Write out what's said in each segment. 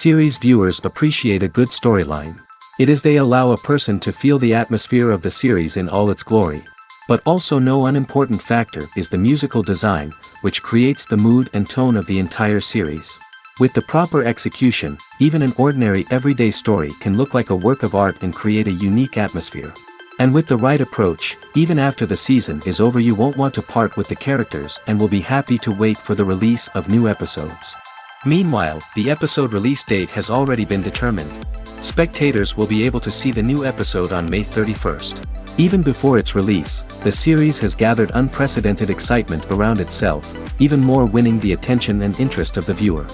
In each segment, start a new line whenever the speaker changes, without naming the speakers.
Series viewers appreciate a good storyline. It is they allow a person to feel the atmosphere of the series in all its glory. But also no unimportant factor is the musical design, which creates the mood and tone of the entire series. With the proper execution, even an ordinary everyday story can look like a work of art and create a unique atmosphere. And with the right approach, even after the season is over you won't want to part with the characters and will be happy to wait for the release of new episodes. Meanwhile, the episode release date has already been determined. Spectators will be able to see the new episode on May 31st. Even before its release, the series has gathered unprecedented excitement around itself, even more winning the attention and interest of the viewer.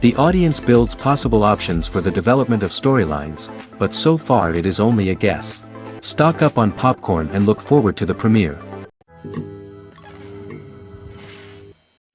The audience builds possible options for the development of storylines, but so far it is only a guess. Stock up on popcorn and look forward to the premiere.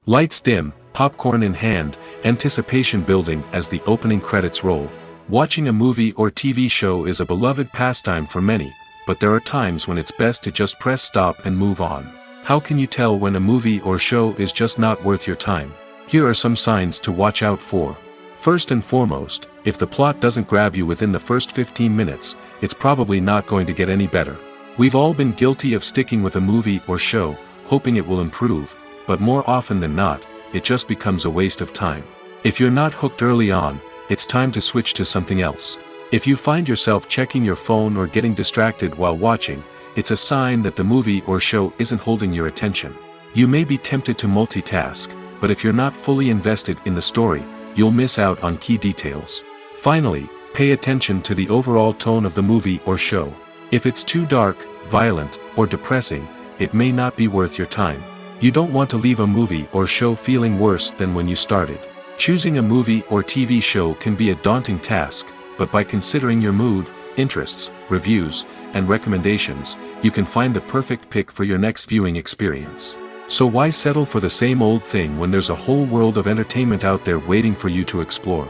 Lights dim, popcorn in hand, anticipation building as the opening credits roll. Watching a movie or TV show is a beloved pastime for many, but there are times when it's best to just press stop and move on. How can you tell when a movie or show is just not worth your time? Here are some signs to watch out for. First and foremost, if the plot doesn't grab you within the first 15 minutes, it's probably not going to get any better. We've all been guilty of sticking with a movie or show, hoping it will improve, but more often than not, it just becomes a waste of time. If you're not hooked early on, it's time to switch to something else. If you find yourself checking your phone or getting distracted while watching, it's a sign that the movie or show isn't holding your attention. You may be tempted to multitask, but if you're not fully invested in the story, you'll miss out on key details. Finally, pay attention to the overall tone of the movie or show. If it's too dark, violent, or depressing, it may not be worth your time. You don't want to leave a movie or show feeling worse than when you started. Choosing a movie or TV show can be a daunting task, but by considering your mood, interests, reviews, and recommendations, you can find the perfect pick for your next viewing experience. So why settle for the same old thing when there's a whole world of entertainment out there waiting for you to explore?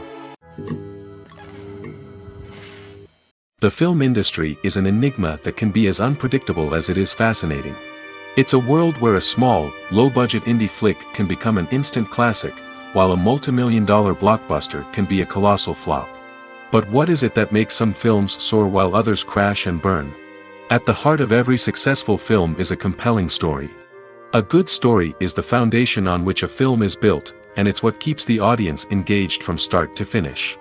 The film industry is an enigma that can be as unpredictable as it is fascinating. It's a world where a small, low-budget indie flick can become an instant classic, while a multi-million-dollar blockbuster can be a colossal flop. But what is it that makes some films soar while others crash and burn? At the heart of every successful film is a compelling story. A good story is the foundation on which a film is built, and it's what keeps the audience engaged from start to finish.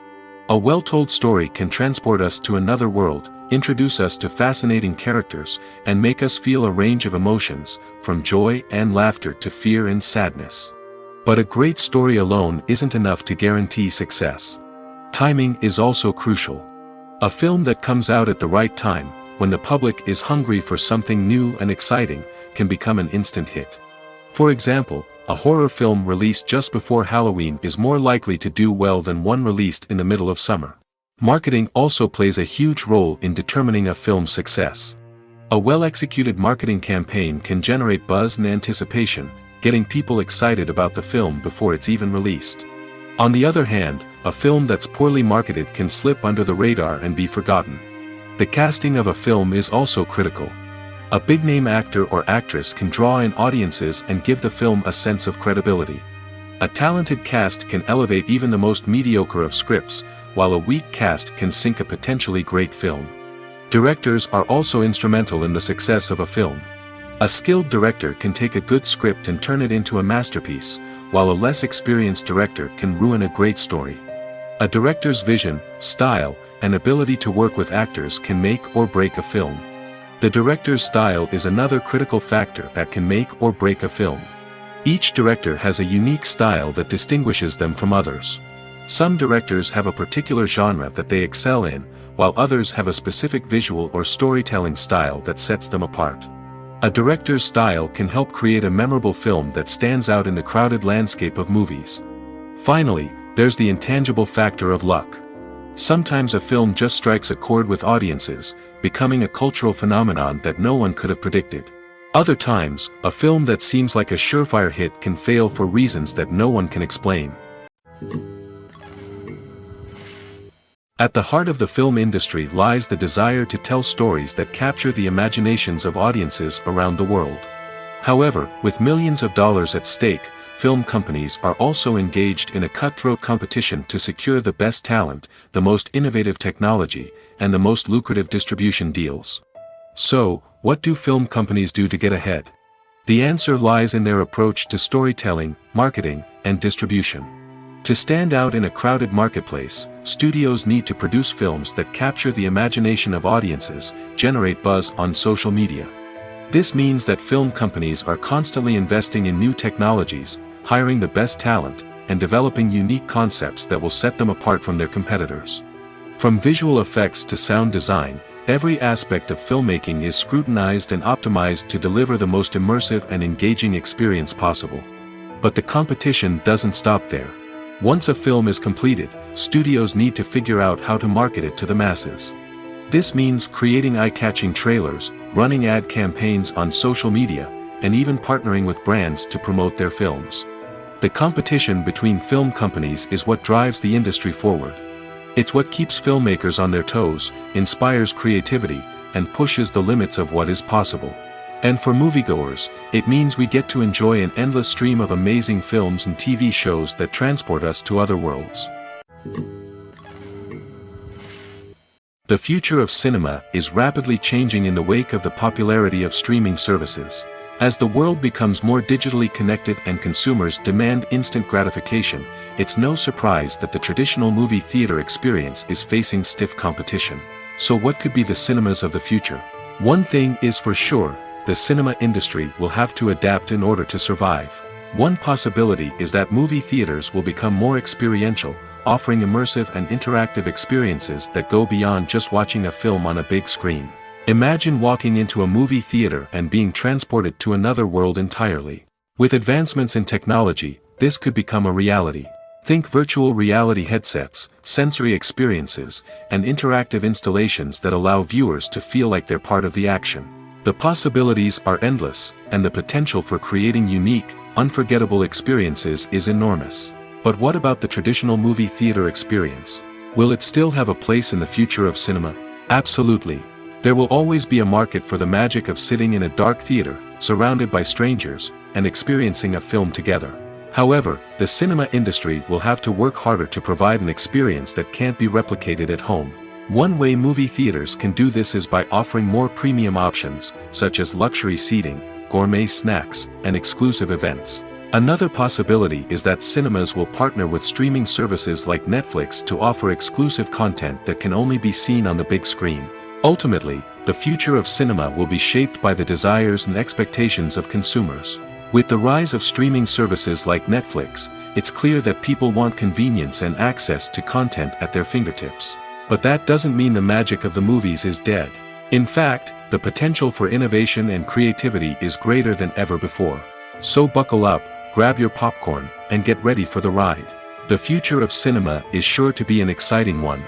A well-told story can transport us to another world, introduce us to fascinating characters, and make us feel a range of emotions, from joy and laughter to fear and sadness. But a great story alone isn't enough to guarantee success. Timing is also crucial. A film that comes out at the right time, when the public is hungry for something new and exciting, can become an instant hit. For example, a horror film released just before Halloween is more likely to do well than one released in the middle of summer. Marketing also plays a huge role in determining a film's success. A well-executed marketing campaign can generate buzz and anticipation, getting people excited about the film before it's even released. On the other hand, a film that's poorly marketed can slip under the radar and be forgotten. The casting of a film is also critical. A big-name actor or actress can draw in audiences and give the film a sense of credibility. A talented cast can elevate even the most mediocre of scripts, while a weak cast can sink a potentially great film. Directors are also instrumental in the success of a film. A skilled director can take a good script and turn it into a masterpiece, while a less experienced director can ruin a great story. A director's vision, style, and ability to work with actors can make or break a film. The director's style is another critical factor that can make or break a film. Each director has a unique style that distinguishes them from others. Some directors have a particular genre that they excel in, while others have a specific visual or storytelling style that sets them apart. A director's style can help create a memorable film that stands out in the crowded landscape of movies. Finally, there's the intangible factor of luck. Sometimes a film just strikes a chord with audiences, becoming a cultural phenomenon that no one could have predicted. Other times, a film that seems like a surefire hit can fail for reasons that no one can explain. At the heart of the film industry lies the desire to tell stories that capture the imaginations of audiences around the world. However, with millions of dollars at stake, film companies are also engaged in a cutthroat competition to secure the best talent, the most innovative technology, and the most lucrative distribution deals. So, what do film companies do to get ahead? The answer lies in their approach to storytelling, marketing, and distribution. To stand out in a crowded marketplace, studios need to produce films that capture the imagination of audiences, generate buzz on social media. This means that film companies are constantly investing in new technologies, hiring the best talent, and developing unique concepts that will set them apart from their competitors. From visual effects to sound design, every aspect of filmmaking is scrutinized and optimized to deliver the most immersive and engaging experience possible. But the competition doesn't stop there. Once a film is completed, studios need to figure out how to market it to the masses. This means creating eye-catching trailers, running ad campaigns on social media, and even partnering with brands to promote their films. The competition between film companies is what drives the industry forward. It's what keeps filmmakers on their toes, inspires creativity, and pushes the limits of what is possible. And for moviegoers, it means we get to enjoy an endless stream of amazing films and TV shows that transport us to other worlds. The future of cinema is rapidly changing in the wake of the popularity of streaming services. As the world becomes more digitally connected and consumers demand instant gratification, it's no surprise that the traditional movie theater experience is facing stiff competition. So what could be the cinemas of the future? One thing is for sure, the cinema industry will have to adapt in order to survive. One possibility is that movie theaters will become more experiential, offering immersive and interactive experiences that go beyond just watching a film on a big screen. Imagine walking into a movie theater and being transported to another world entirely. With advancements in technology, this could become a reality. Think virtual reality headsets, sensory experiences, and interactive installations that allow viewers to feel like they're part of the action. The possibilities are endless, and the potential for creating unique, unforgettable experiences is enormous. But what about the traditional movie theater experience? Will it still have a place in the future of cinema? Absolutely. There will always be a market for the magic of sitting in a dark theater, surrounded by strangers, and experiencing a film together. However, the cinema industry will have to work harder to provide an experience that can't be replicated at home. One way movie theaters can do this is by offering more premium options, such as luxury seating, gourmet snacks, and exclusive events. Another possibility is that cinemas will partner with streaming services like Netflix to offer exclusive content that can only be seen on the big screen. Ultimately, the future of cinema will be shaped by the desires and expectations of consumers. With the rise of streaming services like Netflix, it's clear that people want convenience and access to content at their fingertips. But that doesn't mean the magic of the movies is dead. In fact, the potential for innovation and creativity is greater than ever before. So buckle up, grab your popcorn, and get ready for the ride. The future of cinema is sure to be an exciting one.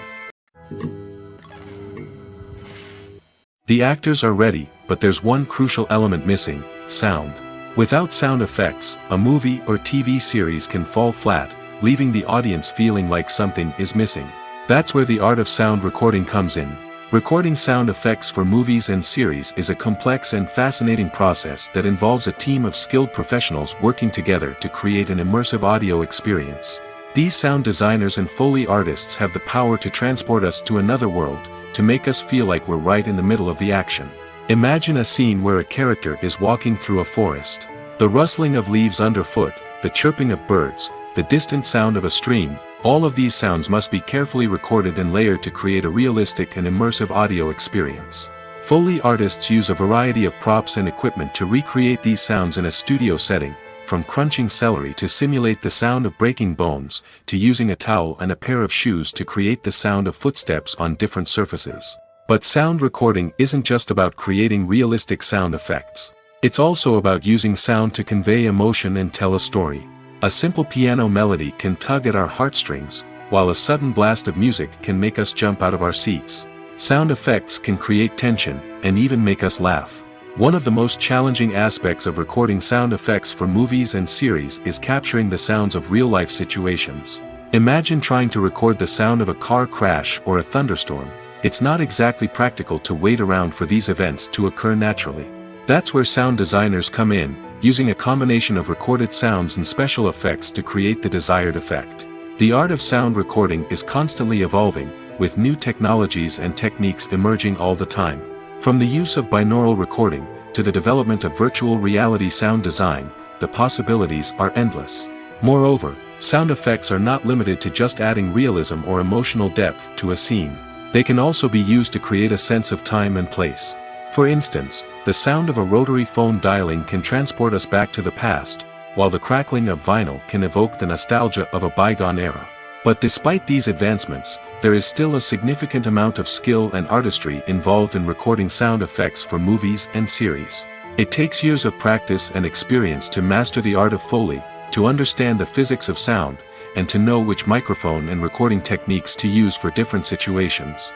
The actors are ready, but there's one crucial element missing: sound. Without sound effects, a movie or TV series can fall flat, leaving the audience feeling like something is missing. That's where the art of sound recording comes in. Recording sound effects for movies and series is a complex and fascinating process that involves a team of skilled professionals working together to create an immersive audio experience. These sound designers and Foley artists have the power to transport us to another world, to make us feel like we're right in the middle of the action. Imagine a scene where a character is walking through a forest. The rustling of leaves underfoot, the chirping of birds, the distant sound of a stream, all of these sounds must be carefully recorded and layered to create a realistic and immersive audio experience. Foley artists use a variety of props and equipment to recreate these sounds in a studio setting, from crunching celery to simulate the sound of breaking bones, to using a towel and a pair of shoes to create the sound of footsteps on different surfaces. But sound recording isn't just about creating realistic sound effects. It's also about using sound to convey emotion and tell a story. A simple piano melody can tug at our heartstrings, while a sudden blast of music can make us jump out of our seats. Sound effects can create tension, and even make us laugh. One of the most challenging aspects of recording sound effects for movies and series is capturing the sounds of real-life situations. Imagine trying to record the sound of a car crash or a thunderstorm. It's not exactly practical to wait around for these events to occur naturally. That's where sound designers come in, using a combination of recorded sounds and special effects to create the desired effect. The art of sound recording is constantly evolving, with new technologies and techniques emerging all the time. From the use of binaural recording, to the development of virtual reality sound design, the possibilities are endless. Moreover, sound effects are not limited to just adding realism or emotional depth to a scene. They can also be used to create a sense of time and place. For instance, the sound of a rotary phone dialing can transport us back to the past, while the crackling of vinyl can evoke the nostalgia of a bygone era. But despite these advancements, there is still a significant amount of skill and artistry involved in recording sound effects for movies and series. It takes years of practice and experience to master the art of Foley, to understand the physics of sound, and to know which microphone and recording techniques to use for different situations.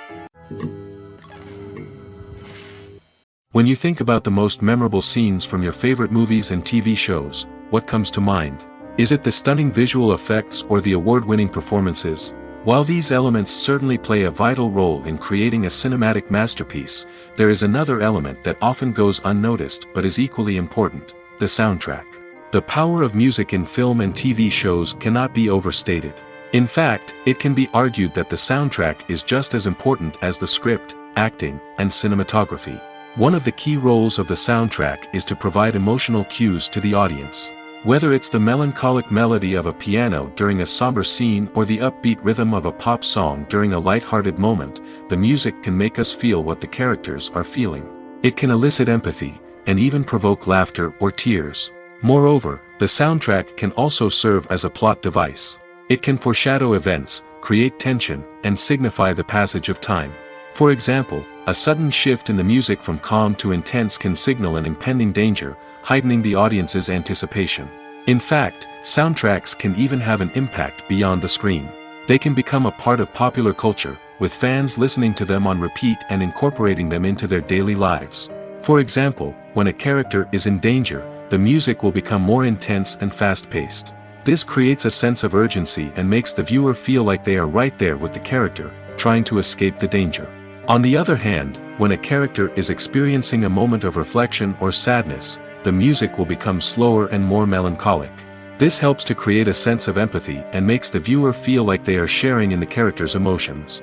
When you think about the most memorable scenes from your favorite movies and TV shows, what comes to mind? Is it the stunning visual effects or the award-winning performances? While these elements certainly play a vital role in creating a cinematic masterpiece, there is another element that often goes unnoticed but is equally important: the soundtrack. The power of music in film and TV shows cannot be overstated. In fact, it can be argued that the soundtrack is just as important as the script, acting, and cinematography. One of the key roles of the soundtrack is to provide emotional cues to the audience. Whether it's the melancholic melody of a piano during a somber scene or the upbeat rhythm of a pop song during a light-hearted moment, the music can make us feel what the characters are feeling. It can elicit empathy, and even provoke laughter or tears. Moreover, the soundtrack can also serve as a plot device. It can foreshadow events, create tension, and signify the passage of time. For example, a sudden shift in the music from calm to intense can signal an impending danger, heightening the audience's anticipation. In fact, soundtracks can even have an impact beyond the screen. They can become a part of popular culture, with fans listening to them on repeat and incorporating them into their daily lives. For example, when a character is in danger, the music will become more intense and fast-paced. This creates a sense of urgency and makes the viewer feel like they are right there with the character, trying to escape the danger. On the other hand, when a character is experiencing a moment of reflection or sadness, the music will become slower and more melancholic. This helps to create a sense of empathy and makes the viewer feel like they are sharing in the character's emotions.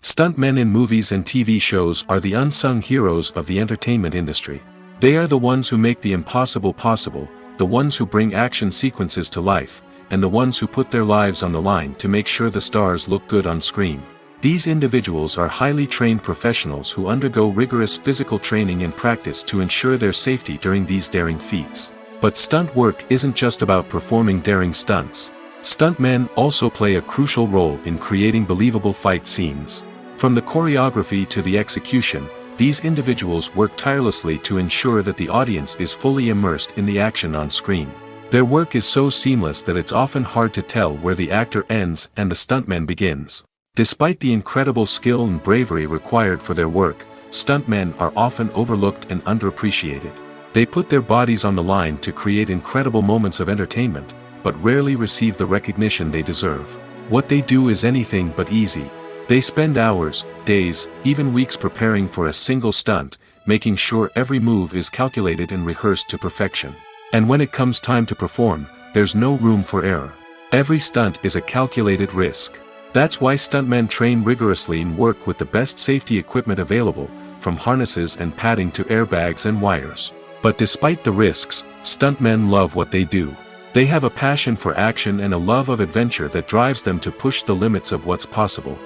Stuntmen in movies and TV shows are the unsung heroes of the entertainment industry. They are the ones who make the impossible possible, the ones who bring action sequences to life, and the ones who put their lives on the line to make sure the stars look good on screen. These individuals are highly trained professionals who undergo rigorous physical training and practice to ensure their safety during these daring feats. But stunt work isn't just about performing daring stunts. Stuntmen also play a crucial role in creating believable fight scenes. From the choreography to the execution, these individuals work tirelessly to ensure that the audience is fully immersed in the action on screen. Their work is so seamless that it's often hard to tell where the actor ends and the stuntman begins. Despite the incredible skill and bravery required for their work, stuntmen are often overlooked and underappreciated. They put their bodies on the line to create incredible moments of entertainment, but rarely receive the recognition they deserve. What they do is anything but easy. They spend hours, days, even weeks preparing for a single stunt, making sure every move is calculated and rehearsed to perfection. And when it comes time to perform, there's no room for error. Every stunt is a calculated risk. That's why stuntmen train rigorously and work with the best safety equipment available, from harnesses and padding to airbags and wires. But despite the risks, stuntmen love what they do. They have a passion for action and a love of adventure that drives them to push the limits of what's possible.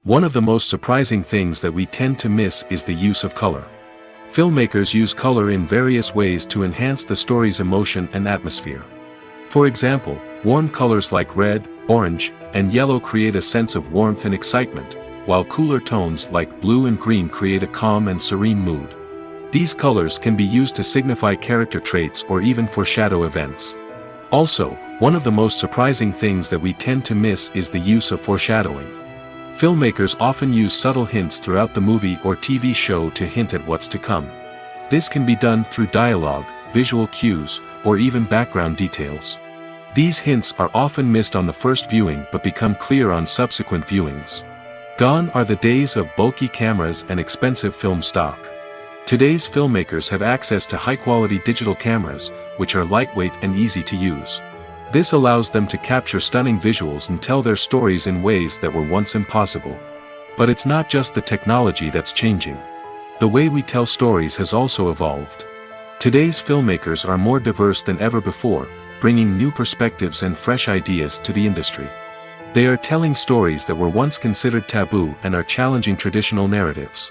One of the most surprising things that we tend to miss is the use of color. Filmmakers use color in various ways to enhance the story's emotion and atmosphere. For example, warm colors like red, orange, and yellow create a sense of warmth and excitement, while cooler tones like blue and green create a calm and serene mood. These colors can be used to signify character traits or even foreshadow events. Also, one of the most surprising things that we tend to miss is the use of foreshadowing. Filmmakers often use subtle hints throughout the movie or TV show to hint at what's to come. This can be done through dialogue, visual cues, or even background details. These hints are often missed on the first viewing but become clear on subsequent viewings. Gone are the days of bulky cameras and expensive film stock. Today's filmmakers have access to high-quality digital cameras, which are lightweight and easy to use. This allows them to capture stunning visuals and tell their stories in ways that were once impossible. But it's not just the technology that's changing. The way we tell stories has also evolved. Today's filmmakers are more diverse than ever before, bringing new perspectives and fresh ideas to the industry. They are telling stories that were once considered taboo and are challenging traditional narratives.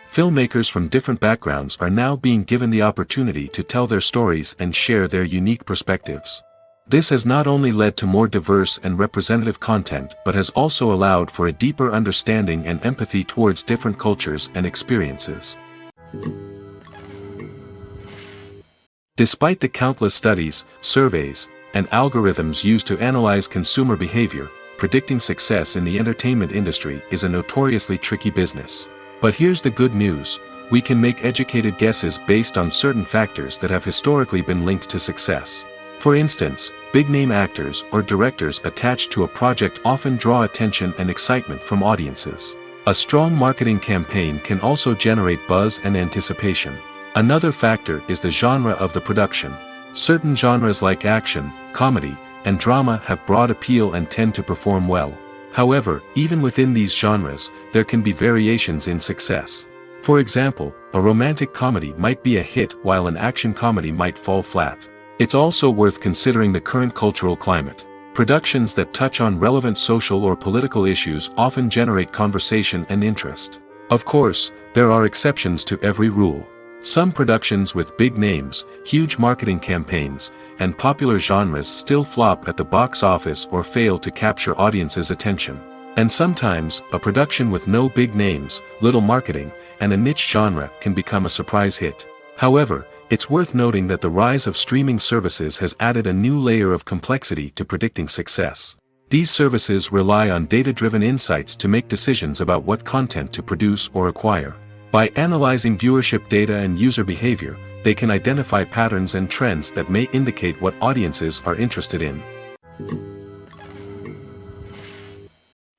Filmmakers from different backgrounds are now being given the opportunity to tell their stories and share their unique perspectives. This has not only led to more diverse and representative content but has also allowed for a deeper understanding and empathy towards different cultures and experiences. Despite the countless studies, surveys, and algorithms used to analyze consumer behavior, predicting success in the entertainment industry is a notoriously tricky business. But here's the good news: we can make educated guesses based on certain factors that have historically been linked to success. For instance, big-name actors or directors attached to a project often draw attention and excitement from audiences. A strong marketing campaign can also generate buzz and anticipation. Another factor is the genre of the production. Certain genres like action, comedy, and drama have broad appeal and tend to perform well. However, even within these genres, there can be variations in success. For example, a romantic comedy might be a hit while an action comedy might fall flat. It's also worth considering the current cultural climate. Productions that touch on relevant social or political issues often generate conversation and interest. Of course, there are exceptions to every rule. Some productions with big names, huge marketing campaigns, and popular genres still flop at the box office or fail to capture audiences' attention. And sometimes, a production with no big names, little marketing, and a niche genre can become a surprise hit. However, it's worth noting that the rise of streaming services has added a new layer of complexity to predicting success. These services rely on data-driven insights to make decisions about what content to produce or acquire. By analyzing viewership data and user behavior, they can identify patterns and trends that may indicate what audiences are interested in.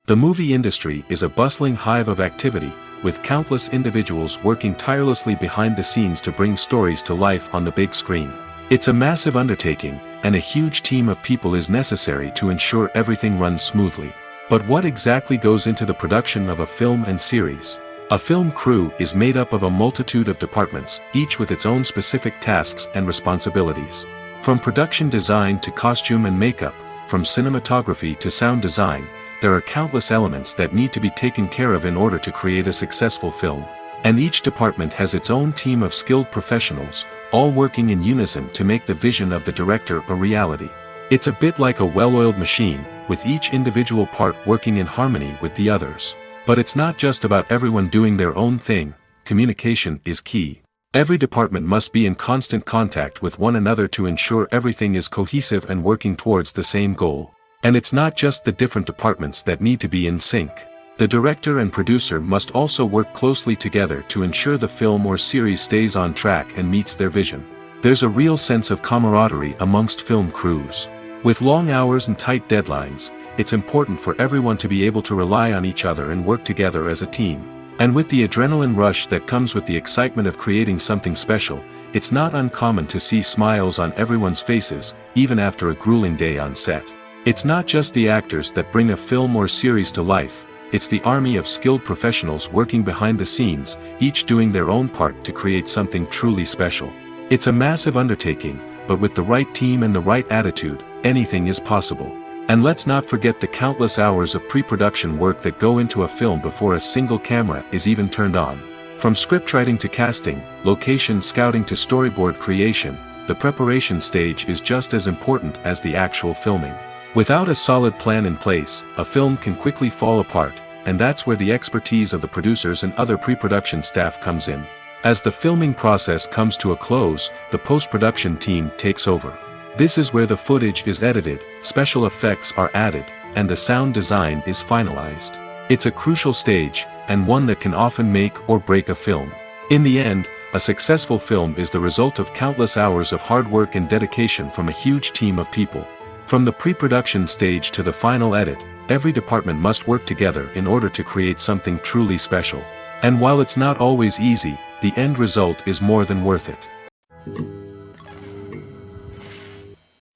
The movie industry is a bustling hive of activity, with countless individuals working tirelessly behind the scenes to bring stories to life on the big screen. It's a massive undertaking, and a huge team of people is necessary to ensure everything runs smoothly. But what exactly goes into the production of a film and series? A film crew is made up of a multitude of departments, each with its own specific tasks and responsibilities. From production design to costume and makeup, from cinematography to sound design, there are countless elements that need to be taken care of in order to create a successful film. And each department has its own team of skilled professionals, all working in unison to make the vision of the director a reality. It's a bit like a well-oiled machine, with each individual part working in harmony with the others. But it's not just about everyone doing their own thing. Communication is key. Every department must be in constant contact with one another to ensure everything is cohesive and working towards the same goal. And it's not just the different departments that need to be in sync. The director and producer must also work closely together to ensure the film or series stays on track and meets their vision. There's a real sense of camaraderie amongst film crews. With long hours and tight deadlines, it's important for everyone to be able to rely on each other and work together as a team. And with the adrenaline rush that comes with the excitement of creating something special, it's not uncommon to see smiles on everyone's faces, even after a grueling day on set. It's not just the actors that bring a film or series to life, it's the army of skilled professionals working behind the scenes, each doing their own part to create something truly special. It's a massive undertaking, but with the right team and the right attitude, anything is possible. And let's not forget the countless hours of pre-production work that go into a film before a single camera is even turned on. From scriptwriting to casting, location scouting to storyboard creation, the preparation stage is just as important as the actual filming. Without a solid plan in place, a film can quickly fall apart, and that's where the expertise of the producers and other pre-production staff comes in. As the filming process comes to a close, the post-production team takes over. This is where the footage is edited, special effects are added, and the sound design is finalized. It's a crucial stage, and one that can often make or break a film. In the end, a successful film is the result of countless hours of hard work and dedication from a huge team of people. From the pre-production stage to the final edit, every department must work together in order to create something truly special. And while it's not always easy, the end result is more than worth it.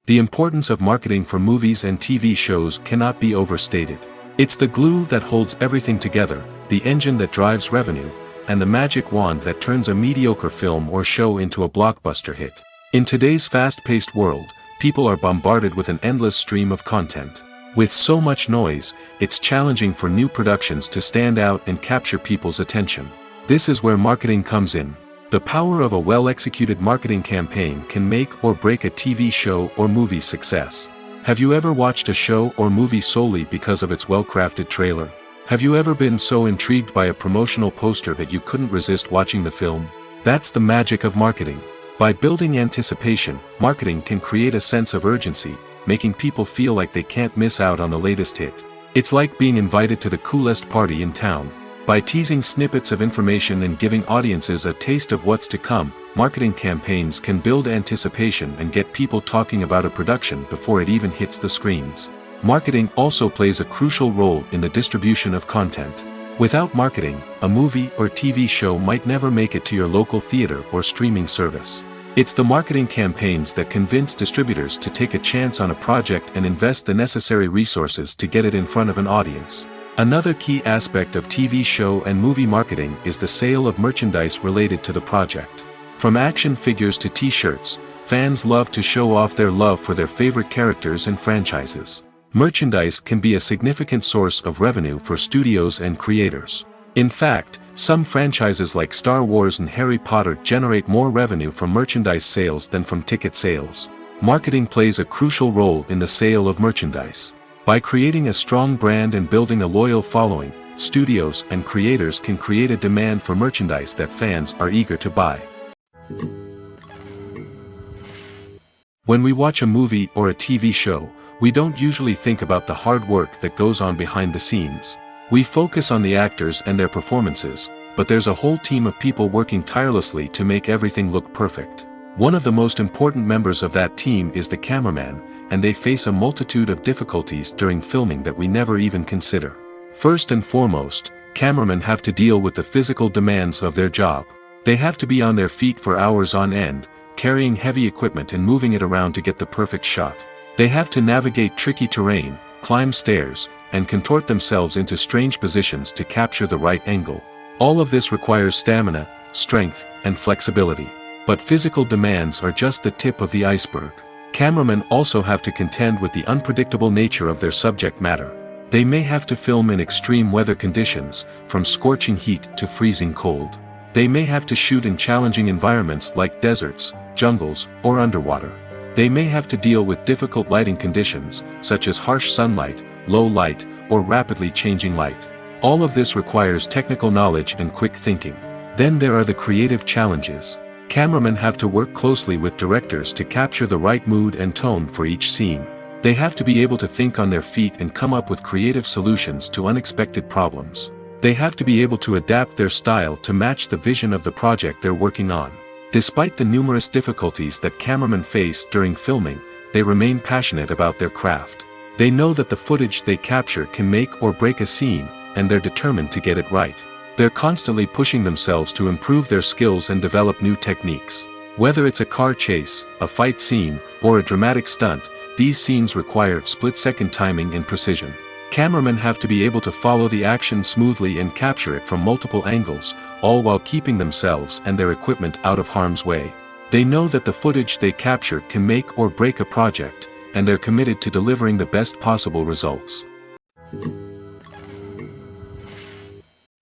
The importance of marketing for movies and TV shows cannot be overstated. It's the glue that holds everything together, the engine that drives revenue, and the magic wand that turns a mediocre film or show into a blockbuster hit. In today's fast-paced world, people are bombarded with an endless stream of content. With so much noise, it's challenging for new productions to stand out and capture people's attention. This is where marketing comes in. The power of a well-executed marketing campaign can make or break a TV show or movie's success. Have you ever watched a show or movie solely because of its well-crafted trailer? Have you ever been so intrigued by a promotional poster that you couldn't resist watching the film? That's the magic of marketing. By building anticipation, marketing can create a sense of urgency, making people feel like they can't miss out on the latest hit. It's like being invited to the coolest party in town. By teasing snippets of information and giving audiences a taste of what's to come, marketing campaigns can build anticipation and get people talking about a production before it even hits the screens. Marketing also plays a crucial role in the distribution of content. Without marketing, a movie or TV show might never make it to your local theater or streaming service. It's the marketing campaigns that convince distributors to take a chance on a project and invest the necessary resources to get it in front of an audience. Another key aspect of TV show and movie marketing is the sale of merchandise related to the project. From action figures to t-shirts, fans love to show off their love for their favorite characters and franchises. Merchandise can be a significant source of revenue for studios and creators. In fact, some franchises like Star Wars and Harry Potter generate more revenue from merchandise sales than from ticket sales. Marketing plays a crucial role in the sale of merchandise. By creating a strong brand and building a loyal following, studios and creators can create a demand for merchandise that fans are eager to buy. When we watch a movie or a TV show, we don't usually think about the hard work that goes on behind the scenes. We focus on the actors and their performances, but there's a whole team of people working tirelessly to make everything look perfect. One of the most important members of that team is the cameraman, and they face a multitude of difficulties during filming that we never even consider. First and foremost, cameramen have to deal with the physical demands of their job. They have to be on their feet for hours on end, carrying heavy equipment and moving it around to get the perfect shot. They have to navigate tricky terrain, climb stairs, and contort themselves into strange positions to capture the right angle. All of this requires stamina, strength, and flexibility. But physical demands are just the tip of the iceberg. Cameramen also have to contend with the unpredictable nature of their subject matter. They may have to film in extreme weather conditions, from scorching heat to freezing cold. They may have to shoot in challenging environments like deserts, jungles, or underwater. They may have to deal with difficult lighting conditions, such as harsh sunlight, low light, or rapidly changing light. All of this requires technical knowledge and quick thinking. Then there are the creative challenges. Cameramen have to work closely with directors to capture the right mood and tone for each scene. They have to be able to think on their feet and come up with creative solutions to unexpected problems. They have to be able to adapt their style to match the vision of the project they're working on. Despite the numerous difficulties that cameramen face during filming, they remain passionate about their craft. They know that the footage they capture can make or break a scene, and they're determined to get it right. They're constantly pushing themselves to improve their skills and develop new techniques. Whether it's a car chase, a fight scene, or a dramatic stunt, these scenes require split-second timing and precision. Cameramen have to be able to follow the action smoothly and capture it from multiple angles, all while keeping themselves and their equipment out of harm's way. They know that the footage they capture can make or break a project, and they're committed to delivering the best possible results.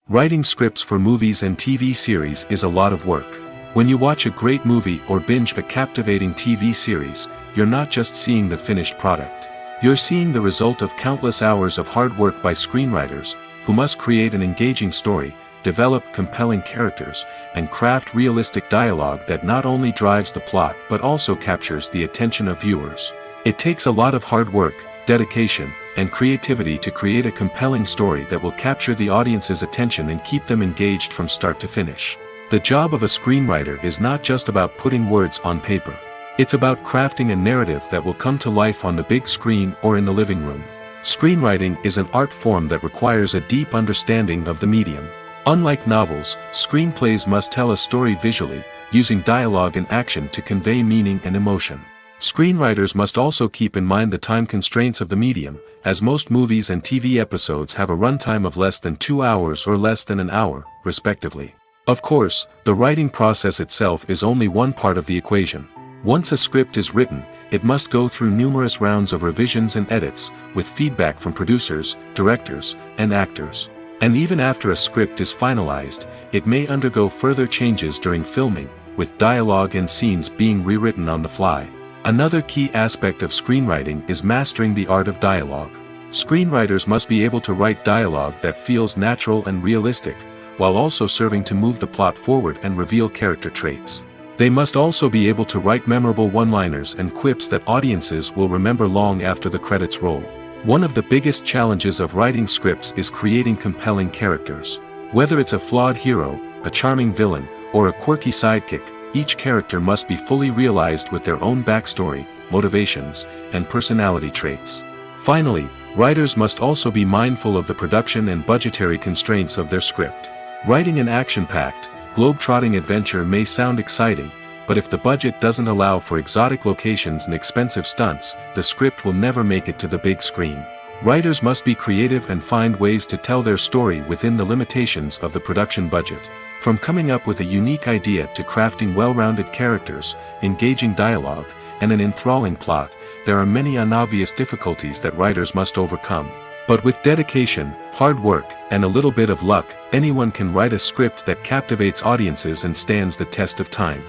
Writing scripts for movies and TV series is a lot of work. When you watch a great movie or binge a captivating TV series, you're not just seeing the finished product. You're seeing the result of countless hours of hard work by screenwriters, who must create an engaging story, develop compelling characters, and craft realistic dialogue that not only drives the plot but also captures the attention of viewers. It takes a lot of hard work, dedication, and creativity to create a compelling story that will capture the audience's attention and keep them engaged from start to finish. The job of a screenwriter is not just about putting words on paper. It's about crafting a narrative that will come to life on the big screen or in the living room. Screenwriting is an art form that requires a deep understanding of the medium. Unlike novels, screenplays must tell a story visually, using dialogue and action to convey meaning and emotion. Screenwriters must also keep in mind the time constraints of the medium, as most movies and TV episodes have a runtime of less than 2 hours or less than an hour, respectively. Of course, the writing process itself is only one part of the equation. Once a script is written, it must go through numerous rounds of revisions and edits, with feedback from producers, directors, and actors. And even after a script is finalized, it may undergo further changes during filming, with dialogue and scenes being rewritten on the fly. Another key aspect of screenwriting is mastering the art of dialogue. Screenwriters must be able to write dialogue that feels natural and realistic, while also serving to move the plot forward and reveal character traits. They must also be able to write memorable one-liners and quips that audiences will remember long after the credits roll. One of the biggest challenges of writing scripts is creating compelling characters. Whether it's a flawed hero, a charming villain, or a quirky sidekick, each character must be fully realized with their own backstory, motivations, and personality traits. Finally, writers must also be mindful of the production and budgetary constraints of their script. Writing an action-packed, globe-trotting adventure may sound exciting, but if the budget doesn't allow for exotic locations and expensive stunts, the script will never make it to the big screen. Writers must be creative and find ways to tell their story within the limitations of the production budget. From coming up with a unique idea to crafting well-rounded characters, engaging dialogue, and an enthralling plot, there are many unobvious difficulties that writers must overcome. But with dedication, hard work, and a little bit of luck, anyone can write a script that captivates audiences and stands the test of time.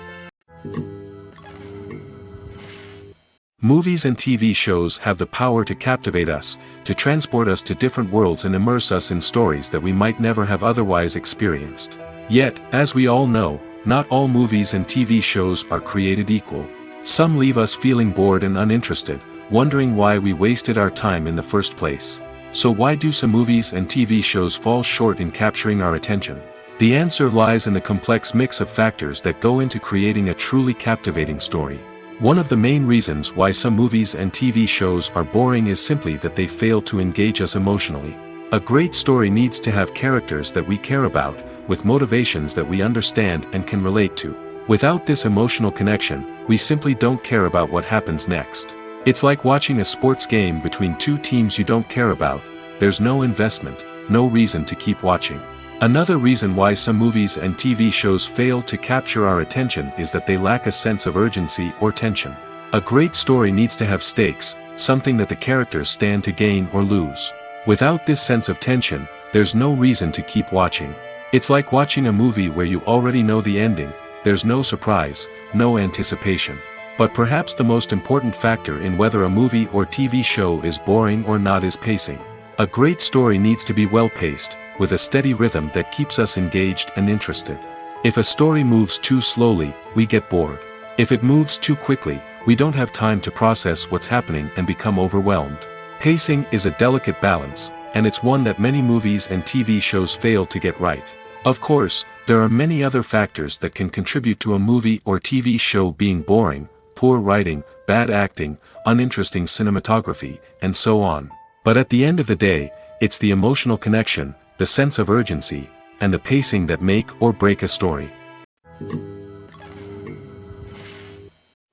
Movies and TV shows have the power to captivate us, to transport us to different worlds and immerse us in stories that we might never have otherwise experienced. Yet, as we all know, not all movies and TV shows are created equal. Some leave us feeling bored and uninterested, wondering why we wasted our time in the first place. So why do some movies and TV shows fall short in capturing our attention? The answer lies in the complex mix of factors that go into creating a truly captivating story. One of the main reasons why some movies and TV shows are boring is simply that they fail to engage us emotionally. A great story needs to have characters that we care about, with motivations that we understand and can relate to. Without this emotional connection, we simply don't care about what happens next. It's like watching a sports game between two teams you don't care about. There's no investment, no reason to keep watching. Another reason why some movies and TV shows fail to capture our attention is that they lack a sense of urgency or tension. A great story needs to have stakes, something that the characters stand to gain or lose. Without this sense of tension, there's no reason to keep watching. It's like watching a movie where you already know the ending. There's no surprise, no anticipation. But perhaps the most important factor in whether a movie or TV show is boring or not is pacing. A great story needs to be well-paced, with a steady rhythm that keeps us engaged and interested. If a story moves too slowly, we get bored. If it moves too quickly, we don't have time to process what's happening and become overwhelmed. Pacing is a delicate balance, and it's one that many movies and TV shows fail to get right. Of course, there are many other factors that can contribute to a movie or TV show being boring: poor writing, bad acting, uninteresting cinematography, and so on. But at the end of the day, it's the emotional connection, the sense of urgency, and the pacing that make or break a story.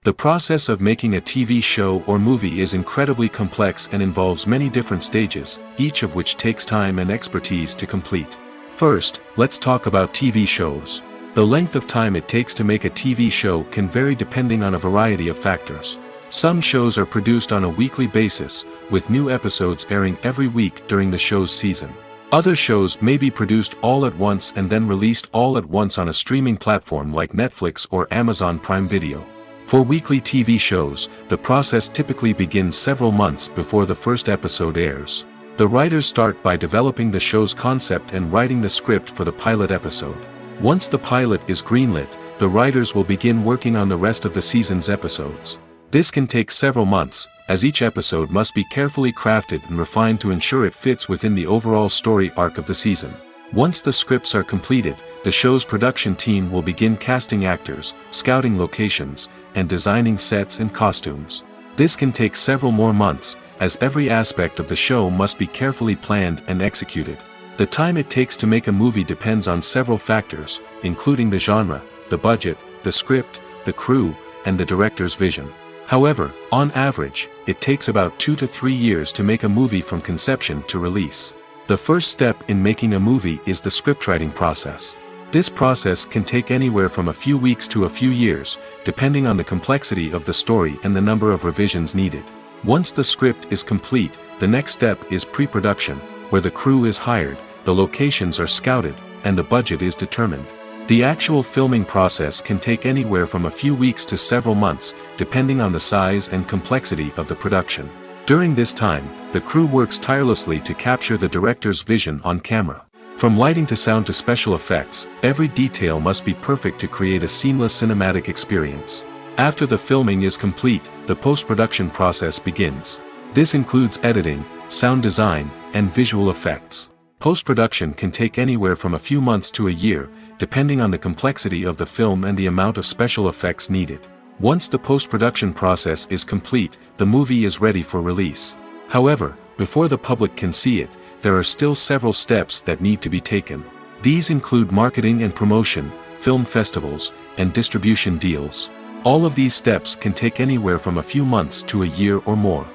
The process of making a TV show or movie is incredibly complex and involves many different stages, each of which takes time and expertise to complete. First, let's talk about TV shows. The length of time it takes to make a TV show can vary depending on a variety of factors. Some shows are produced on a weekly basis, with new episodes airing every week during the show's season. Other shows may be produced all at once and then released all at once on a streaming platform like Netflix or Amazon Prime Video. For weekly TV shows, the process typically begins several months before the first episode airs. The writers start by developing the show's concept and writing the script for the pilot episode. Once the pilot is greenlit, the writers will begin working on the rest of the season's episodes. This can take several months, as each episode must be carefully crafted and refined to ensure it fits within the overall story arc of the season. Once the scripts are completed, the show's production team will begin casting actors, scouting locations, and designing sets and costumes. This can take several more months, as every aspect of the show must be carefully planned and executed. The time it takes to make a movie depends on several factors, including the genre, the budget, the script, the crew, and the director's vision. However, on average, it takes about 2 to 3 years to make a movie from conception to release. The first step in making a movie is the scriptwriting process. This process can take anywhere from a few weeks to a few years, depending on the complexity of the story and the number of revisions needed. Once the script is complete, the next step is pre-production, where the crew is hired, the locations are scouted, and the budget is determined. The actual filming process can take anywhere from a few weeks to several months, depending on the size and complexity of the production. During this time, the crew works tirelessly to capture the director's vision on camera. From lighting to sound to special effects, every detail must be perfect to create a seamless cinematic experience. After the filming is complete, the post-production process begins. This includes editing, sound design, and visual effects. Post-production can take anywhere from a few months to a year, depending on the complexity of the film and the amount of special effects needed. Once the post-production process is complete, the movie is ready for release. However, before the public can see it, there are still several steps that need to be taken. These include marketing and promotion, film festivals, and distribution deals. All of these steps can take anywhere from a few months to a year or more.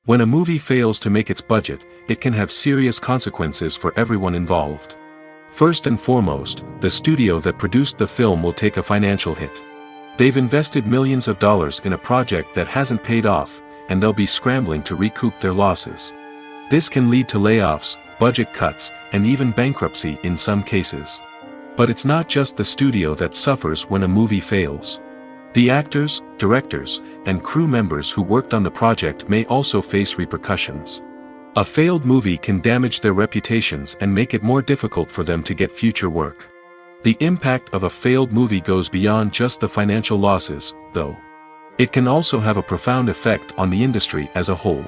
When a movie fails to make its budget, it can have serious consequences for everyone involved. First and foremost, the studio that produced the film will take a financial hit. They've invested millions of dollars in a project that hasn't paid off, and they'll be scrambling to recoup their losses. This can lead to layoffs, budget cuts, and even bankruptcy in some cases. But it's not just the studio that suffers when a movie fails. The actors, directors, and crew members who worked on the project may also face repercussions. A failed movie can damage their reputations and make it more difficult for them to get future work. The impact of a failed movie goes beyond just the financial losses, though. It can also have a profound effect on the industry as a whole.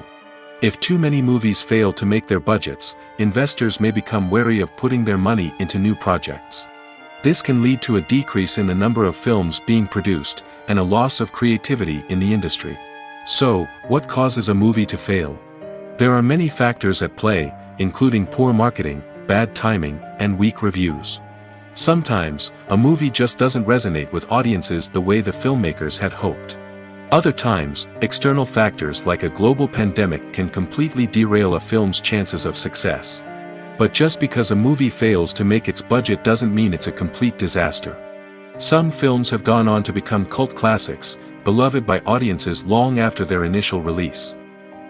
If too many movies fail to make their budgets, investors may become wary of putting their money into new projects. This can lead to a decrease in the number of films being produced, and a loss of creativity in the industry. So, what causes a movie to fail? There are many factors at play, including poor marketing, bad timing, and weak reviews. Sometimes, a movie just doesn't resonate with audiences the way the filmmakers had hoped. Other times, external factors like a global pandemic can completely derail a film's chances of success. But just because a movie fails to make its budget doesn't mean it's a complete disaster. Some films have gone on to become cult classics, beloved by audiences long after their initial release.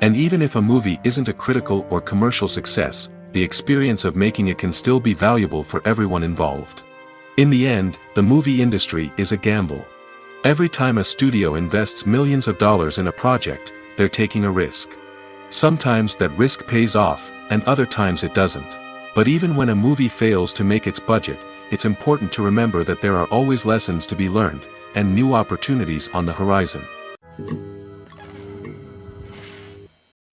And even if a movie isn't a critical or commercial success, the experience of making it can still be valuable for everyone involved. In the end, the movie industry is a gamble. Every time a studio invests millions of dollars in a project, they're taking a risk. Sometimes that risk pays off, and other times it doesn't. But even when a movie fails to make its budget, it's important to remember that there are always lessons to be learned, and new opportunities on the horizon.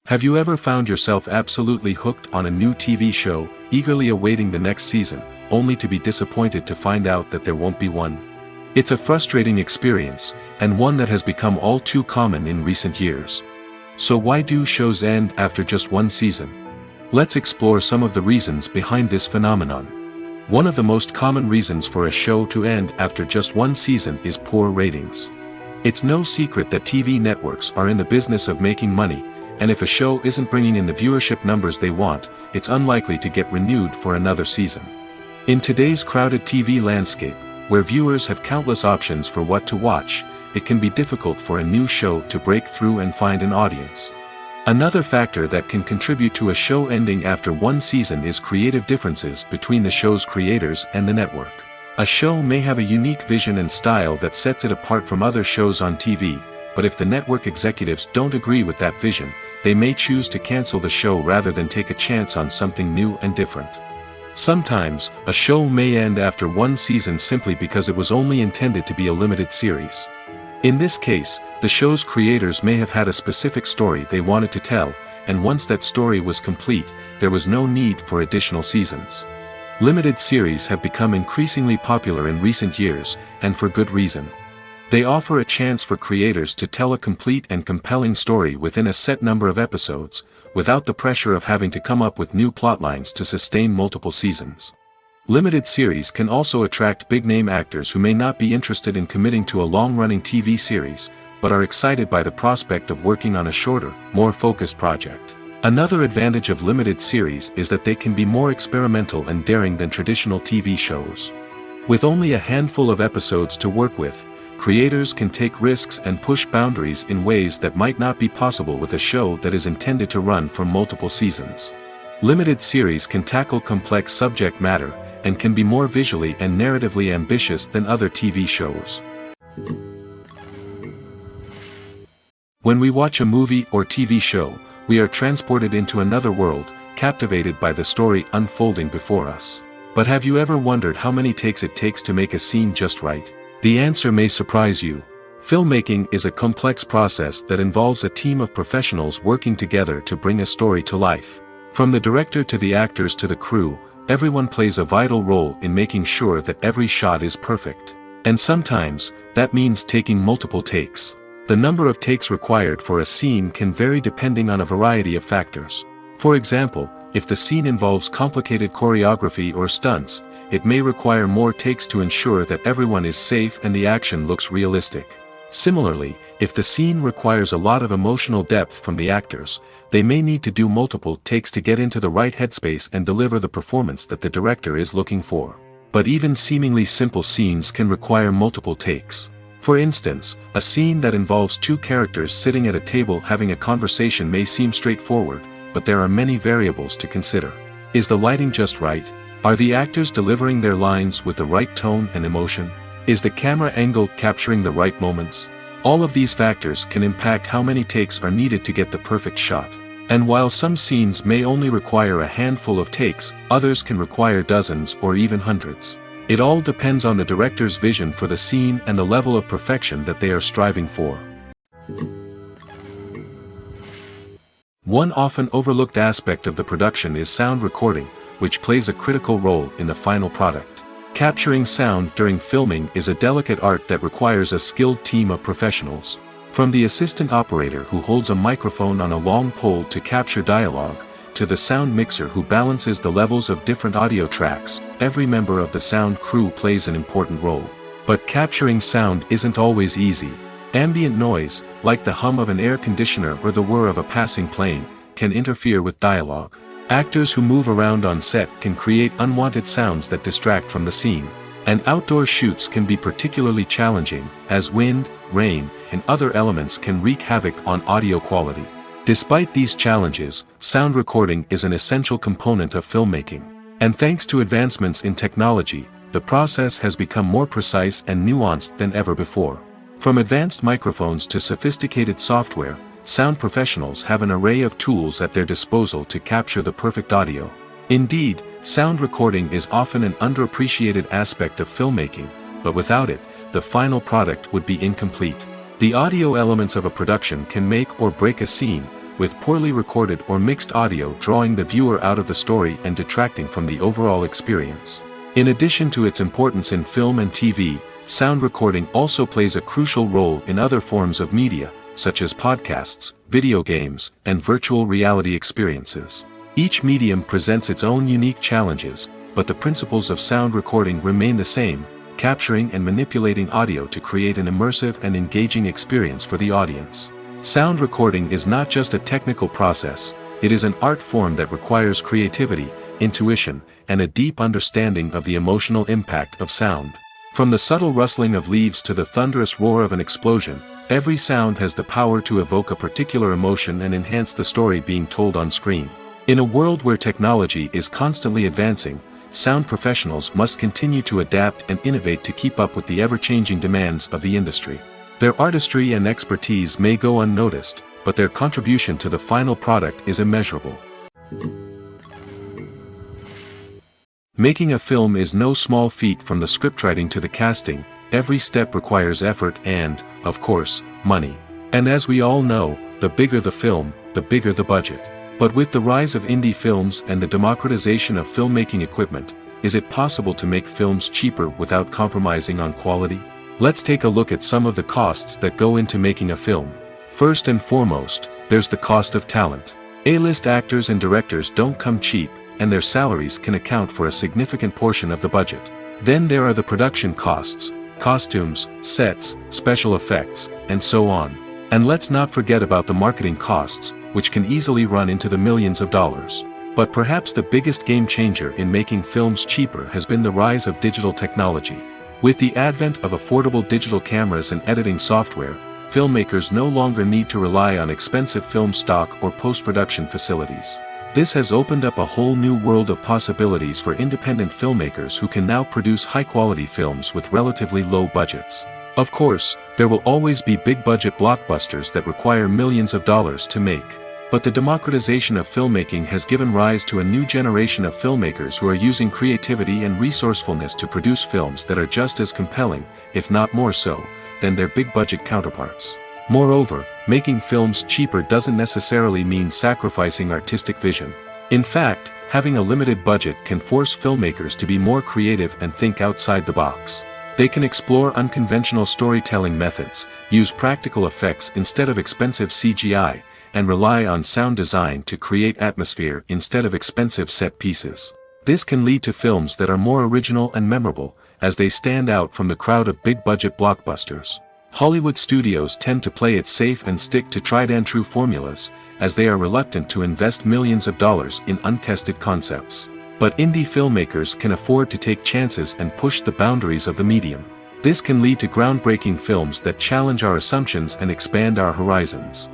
Have you ever found yourself absolutely hooked on a new TV show, eagerly awaiting the next season, only to be disappointed to find out that there won't be one? It's a frustrating experience, and one that has become all too common in recent years. So why do shows end after just one season? Let's explore some of the reasons behind this phenomenon. One of the most common reasons for a show to end after just one season is poor ratings. It's no secret that TV networks are in the business of making money, and if a show isn't bringing in the viewership numbers they want, it's unlikely to get renewed for another season. In today's crowded TV landscape, where viewers have countless options for what to watch, it can be difficult for a new show to break through and find an audience. Another factor that can contribute to a show ending after one season is creative differences between the show's creators and the network. A show may have a unique vision and style that sets it apart from other shows on TV, but if the network executives don't agree with that vision, they may choose to cancel the show rather than take a chance on something new and different. Sometimes, a show may end after one season simply because it was only intended to be a limited series. In this case, the show's creators may have had a specific story they wanted to tell, and once that story was complete, there was no need for additional seasons. Limited series have become increasingly popular in recent years, and for good reason. They offer a chance for creators to tell a complete and compelling story within a set number of episodes, without the pressure of having to come up with new plotlines to sustain multiple seasons. Limited series can also attract big-name actors who may not be interested in committing to a long-running TV series, but are excited by the prospect of working on a shorter, more focused project. Another advantage of limited series is that they can be more experimental and daring than traditional TV shows. With only a handful of episodes to work with, creators can take risks and push boundaries in ways that might not be possible with a show that is intended to run for multiple seasons. Limited series can tackle complex subject matter, and can be more visually and narratively ambitious than other TV shows. When we watch a movie or TV show, we are transported into another world, captivated by the story unfolding before us. But have you ever wondered how many takes it takes to make a scene just right? The answer may surprise you. Filmmaking is a complex process that involves a team of professionals working together to bring a story to life. From the director to the actors to the crew, everyone plays a vital role in making sure that every shot is perfect. And sometimes, that means taking multiple takes. The number of takes required for a scene can vary depending on a variety of factors. For example, if the scene involves complicated choreography or stunts, it may require more takes to ensure that everyone is safe and the action looks realistic. Similarly, if the scene requires a lot of emotional depth from the actors, they may need to do multiple takes to get into the right headspace and deliver the performance that the director is looking for. But even seemingly simple scenes can require multiple takes. For instance, a scene that involves two characters sitting at a table having a conversation may seem straightforward, but there are many variables to consider. Is the lighting just right? Are the actors delivering their lines with the right tone and emotion? Is the camera angle capturing the right moments? All of these factors can impact how many takes are needed to get the perfect shot. And while some scenes may only require a handful of takes, others can require dozens or even hundreds. It all depends on the director's vision for the scene and the level of perfection that they are striving for. One often overlooked aspect of the production is sound recording, which plays a critical role in the final product. Capturing sound during filming is a delicate art that requires a skilled team of professionals. From the assistant operator who holds a microphone on a long pole to capture dialogue, to the sound mixer who balances the levels of different audio tracks, every member of the sound crew plays an important role. But capturing sound isn't always easy. Ambient noise, like the hum of an air conditioner or the whir of a passing plane, can interfere with dialogue. Actors who move around on set can create unwanted sounds that distract from the scene. And outdoor shoots can be particularly challenging, as wind, rain, and other elements can wreak havoc on audio quality. Despite these challenges, sound recording is an essential component of filmmaking. And thanks to advancements in technology, the process has become more precise and nuanced than ever before. From advanced microphones to sophisticated software, sound professionals have an array of tools at their disposal to capture the perfect audio. Indeed, sound recording is often an underappreciated aspect of filmmaking, but without it, the final product would be incomplete. The audio elements of a production can make or break a scene, with poorly recorded or mixed audio drawing the viewer out of the story and detracting from the overall experience. In addition to its importance in film and TV, sound recording also plays a crucial role in other forms of media, such as podcasts, video games, and virtual reality experiences. Each medium presents its own unique challenges, but the principles of sound recording remain the same: capturing and manipulating audio to create an immersive and engaging experience for the audience. Sound recording is not just a technical process, it is an art form that requires creativity, intuition, and a deep understanding of the emotional impact of sound. From the subtle rustling of leaves to the thunderous roar of an explosion, every sound has the power to evoke a particular emotion and enhance the story being told on screen. In a world where technology is constantly advancing, sound professionals must continue to adapt and innovate to keep up with the ever-changing demands of the industry. Their artistry and expertise may go unnoticed, but their contribution to the final product is immeasurable. Making a film is no small feat. From the scriptwriting to the casting, every step requires effort and, of course, money. And as we all know, the bigger the film, the bigger the budget. But with the rise of indie films and the democratization of filmmaking equipment, is it possible to make films cheaper without compromising on quality? Let's take a look at some of the costs that go into making a film. First and foremost, there's the cost of talent. A-list actors and directors don't come cheap, and their salaries can account for a significant portion of the budget. Then there are the production costs, costumes, sets, special effects, and so on. And let's not forget about the marketing costs, which can easily run into the millions of dollars. But perhaps the biggest game changer in making films cheaper has been the rise of digital technology. With the advent of affordable digital cameras and editing software, filmmakers no longer need to rely on expensive film stock or post-production facilities. This has opened up a whole new world of possibilities for independent filmmakers who can now produce high-quality films with relatively low budgets. Of course, there will always be big-budget blockbusters that require millions of dollars to make. But the democratization of filmmaking has given rise to a new generation of filmmakers who are using creativity and resourcefulness to produce films that are just as compelling, if not more so, than their big-budget counterparts. Moreover, making films cheaper doesn't necessarily mean sacrificing artistic vision. In fact, having a limited budget can force filmmakers to be more creative and think outside the box. They can explore unconventional storytelling methods, use practical effects instead of expensive CGI, and rely on sound design to create atmosphere instead of expensive set pieces. This can lead to films that are more original and memorable, as they stand out from the crowd of big-budget blockbusters. Hollywood studios tend to play it safe and stick to tried-and-true formulas, as they are reluctant to invest millions of dollars in untested concepts. But indie filmmakers can afford to take chances and push the boundaries of the medium. This can lead to groundbreaking films that challenge our assumptions and expand our horizons.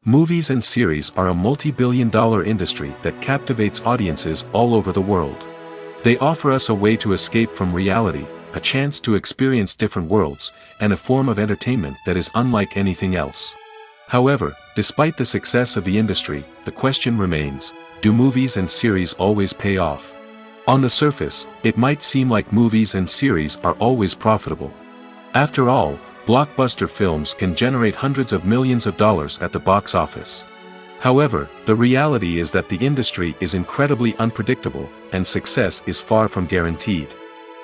Movies and series are a multi-billion-dollar industry that captivates audiences all over the world. They offer us a way to escape from reality, a chance to experience different worlds, and a form of entertainment that is unlike anything else. However, despite the success of the industry, the question remains, do movies and series always pay off? On the surface, it might seem like movies and series are always profitable. After all, blockbuster films can generate hundreds of millions of dollars at the box office. However, the reality is that the industry is incredibly unpredictable, and success is far from guaranteed.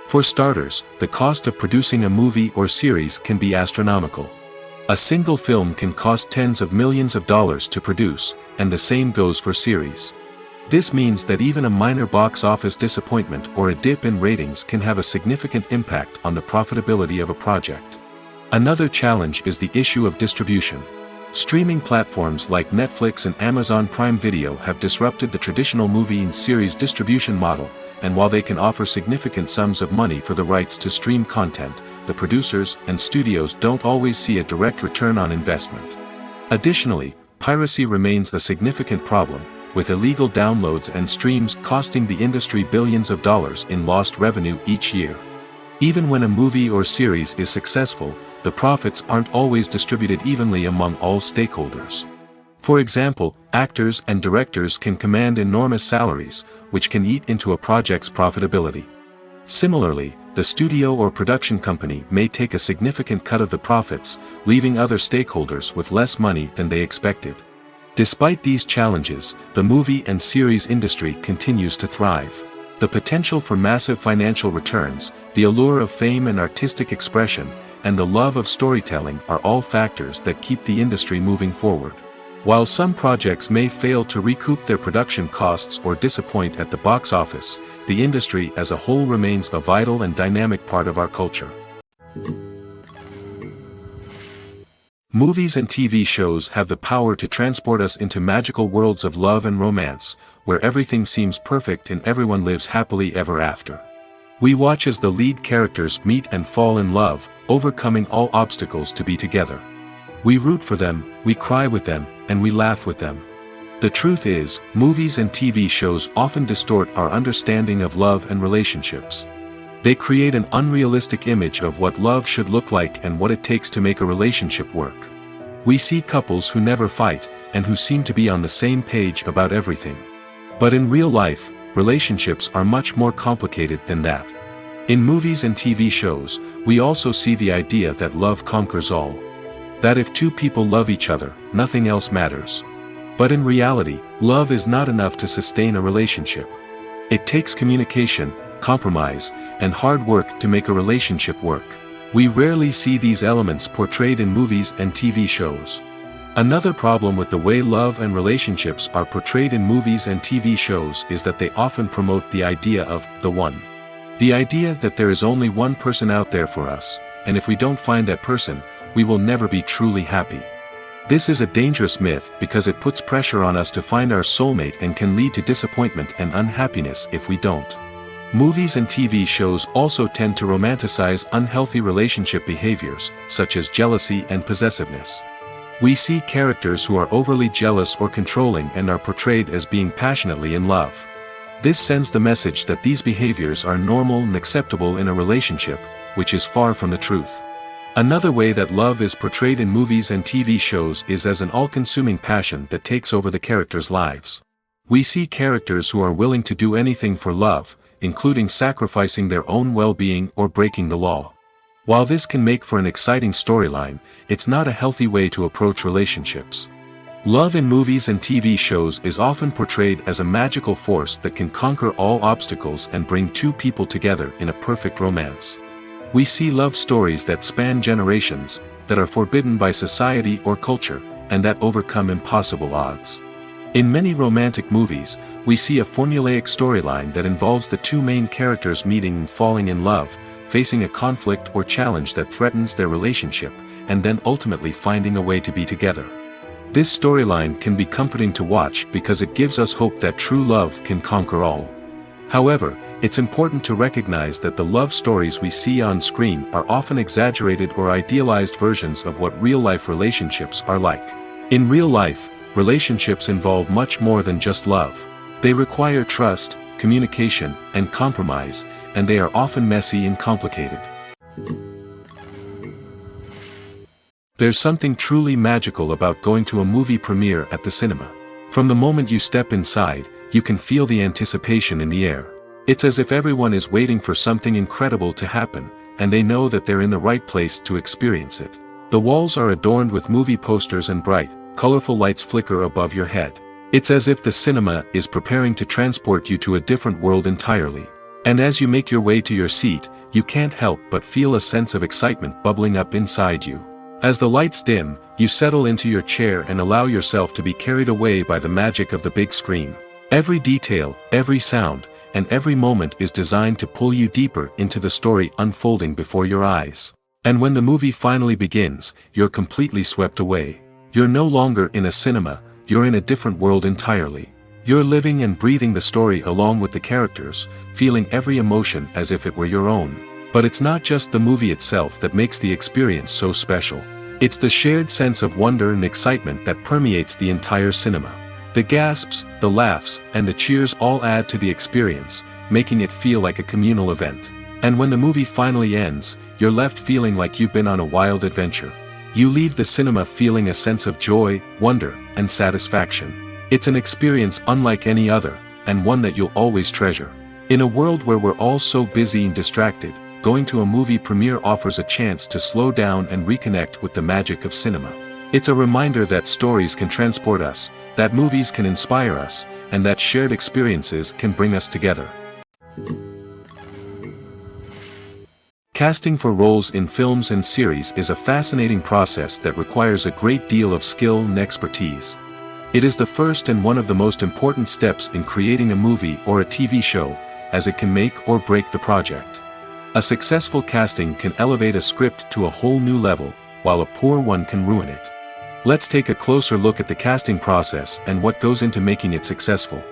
For starters, the cost of producing a movie or series can be astronomical. A single film can cost tens of millions of dollars to produce, and the same goes for series. This means that even a minor box office disappointment or a dip in ratings can have a significant impact on the profitability of a project. Another challenge is the issue of distribution. Streaming platforms like Netflix and Amazon Prime Video have disrupted the traditional movie and series distribution model, and while they can offer significant sums of money for the rights to stream content, the producers and studios don't always see a direct return on investment. Additionally, piracy remains a significant problem, with illegal downloads and streams costing the industry billions of dollars in lost revenue each year. Even when a movie or series is successful, the profits aren't always distributed evenly among all stakeholders. For example, actors and directors can command enormous salaries, which can eat into a project's profitability. Similarly, the studio or production company may take a significant cut of the profits, leaving other stakeholders with less money than they expected. Despite these challenges, the movie and series industry continues to thrive. The potential for massive financial returns, the allure of fame and artistic expression, and the love of storytelling are all factors that keep the industry moving forward. While some projects may fail to recoup their production costs or disappoint at the box office, the industry as a whole remains a vital and dynamic part of our culture. Movies and TV shows have the power to transport us into magical worlds of love and romance, where everything seems perfect and everyone lives happily ever after. We watch as the lead characters meet and fall in love, overcoming all obstacles to be together. We root for them, we cry with them, and we laugh with them. The truth is, movies and TV shows often distort our understanding of love and relationships. They create an unrealistic image of what love should look like and what it takes to make a relationship work. We see couples who never fight, and who seem to be on the same page about everything. But in real life, relationships are much more complicated than that. In movies and TV shows, we also see the idea that love conquers all. That if two people love each other, nothing else matters. But in reality, love is not enough to sustain a relationship. It takes communication, compromise, and hard work to make a relationship work. We rarely see these elements portrayed in movies and TV shows. Another problem with the way love and relationships are portrayed in movies and TV shows is that they often promote the idea of the one. The idea that there is only one person out there for us, and if we don't find that person, we will never be truly happy. This is a dangerous myth because it puts pressure on us to find our soulmate and can lead to disappointment and unhappiness if we don't. Movies and TV shows also tend to romanticize unhealthy relationship behaviors, such as jealousy and possessiveness. We see characters who are overly jealous or controlling and are portrayed as being passionately in love. This sends the message that these behaviors are normal and acceptable in a relationship, which is far from the truth. Another way that love is portrayed in movies and TV shows is as an all-consuming passion that takes over the characters' lives. We see characters who are willing to do anything for love, including sacrificing their own well-being or breaking the law. While this can make for an exciting storyline, it's not a healthy way to approach relationships. Love in movies and TV shows is often portrayed as a magical force that can conquer all obstacles and bring two people together in a perfect romance. We see love stories that span generations, that are forbidden by society or culture, and that overcome impossible odds. In many romantic movies, we see a formulaic storyline that involves the two main characters meeting and falling in love, facing a conflict or challenge that threatens their relationship, and then ultimately finding a way to be together. This storyline can be comforting to watch because it gives us hope that true love can conquer all. However, it's important to recognize that the love stories we see on screen are often exaggerated or idealized versions of what real-life relationships are like. In real life, relationships involve much more than just love. They require trust, communication, and compromise, and they are often messy and complicated. There's something truly magical about going to a movie premiere at the cinema. From the moment you step inside, you can feel the anticipation in the air. It's as if everyone is waiting for something incredible to happen, and they know that they're in the right place to experience it. The walls are adorned with movie posters and bright, colorful lights flicker above your head. It's as if the cinema is preparing to transport you to a different world entirely. And as you make your way to your seat, you can't help but feel a sense of excitement bubbling up inside you. As the lights dim, you settle into your chair and allow yourself to be carried away by the magic of the big screen. Every detail, every sound, and every moment is designed to pull you deeper into the story unfolding before your eyes. And when the movie finally begins, you're completely swept away. You're no longer in a cinema, you're in a different world entirely. You're living and breathing the story along with the characters, feeling every emotion as if it were your own. But it's not just the movie itself that makes the experience so special. It's the shared sense of wonder and excitement that permeates the entire cinema. The gasps, the laughs, and the cheers all add to the experience, making it feel like a communal event. And when the movie finally ends, you're left feeling like you've been on a wild adventure. You leave the cinema feeling a sense of joy, wonder, and satisfaction. It's an experience unlike any other, and one that you'll always treasure. In a world where we're all so busy and distracted, going to a movie premiere offers a chance to slow down and reconnect with the magic of cinema. It's a reminder that stories can transport us, that movies can inspire us, and that shared experiences can bring us together. Casting for roles in films and series is a fascinating process that requires a great deal of skill and expertise. It is the first and one of the most important steps in creating a movie or a TV show, as it can make or break the project. A successful casting can elevate a script to a whole new level, while a poor one can ruin it. Let's take a closer look at the casting process and what goes into making it successful.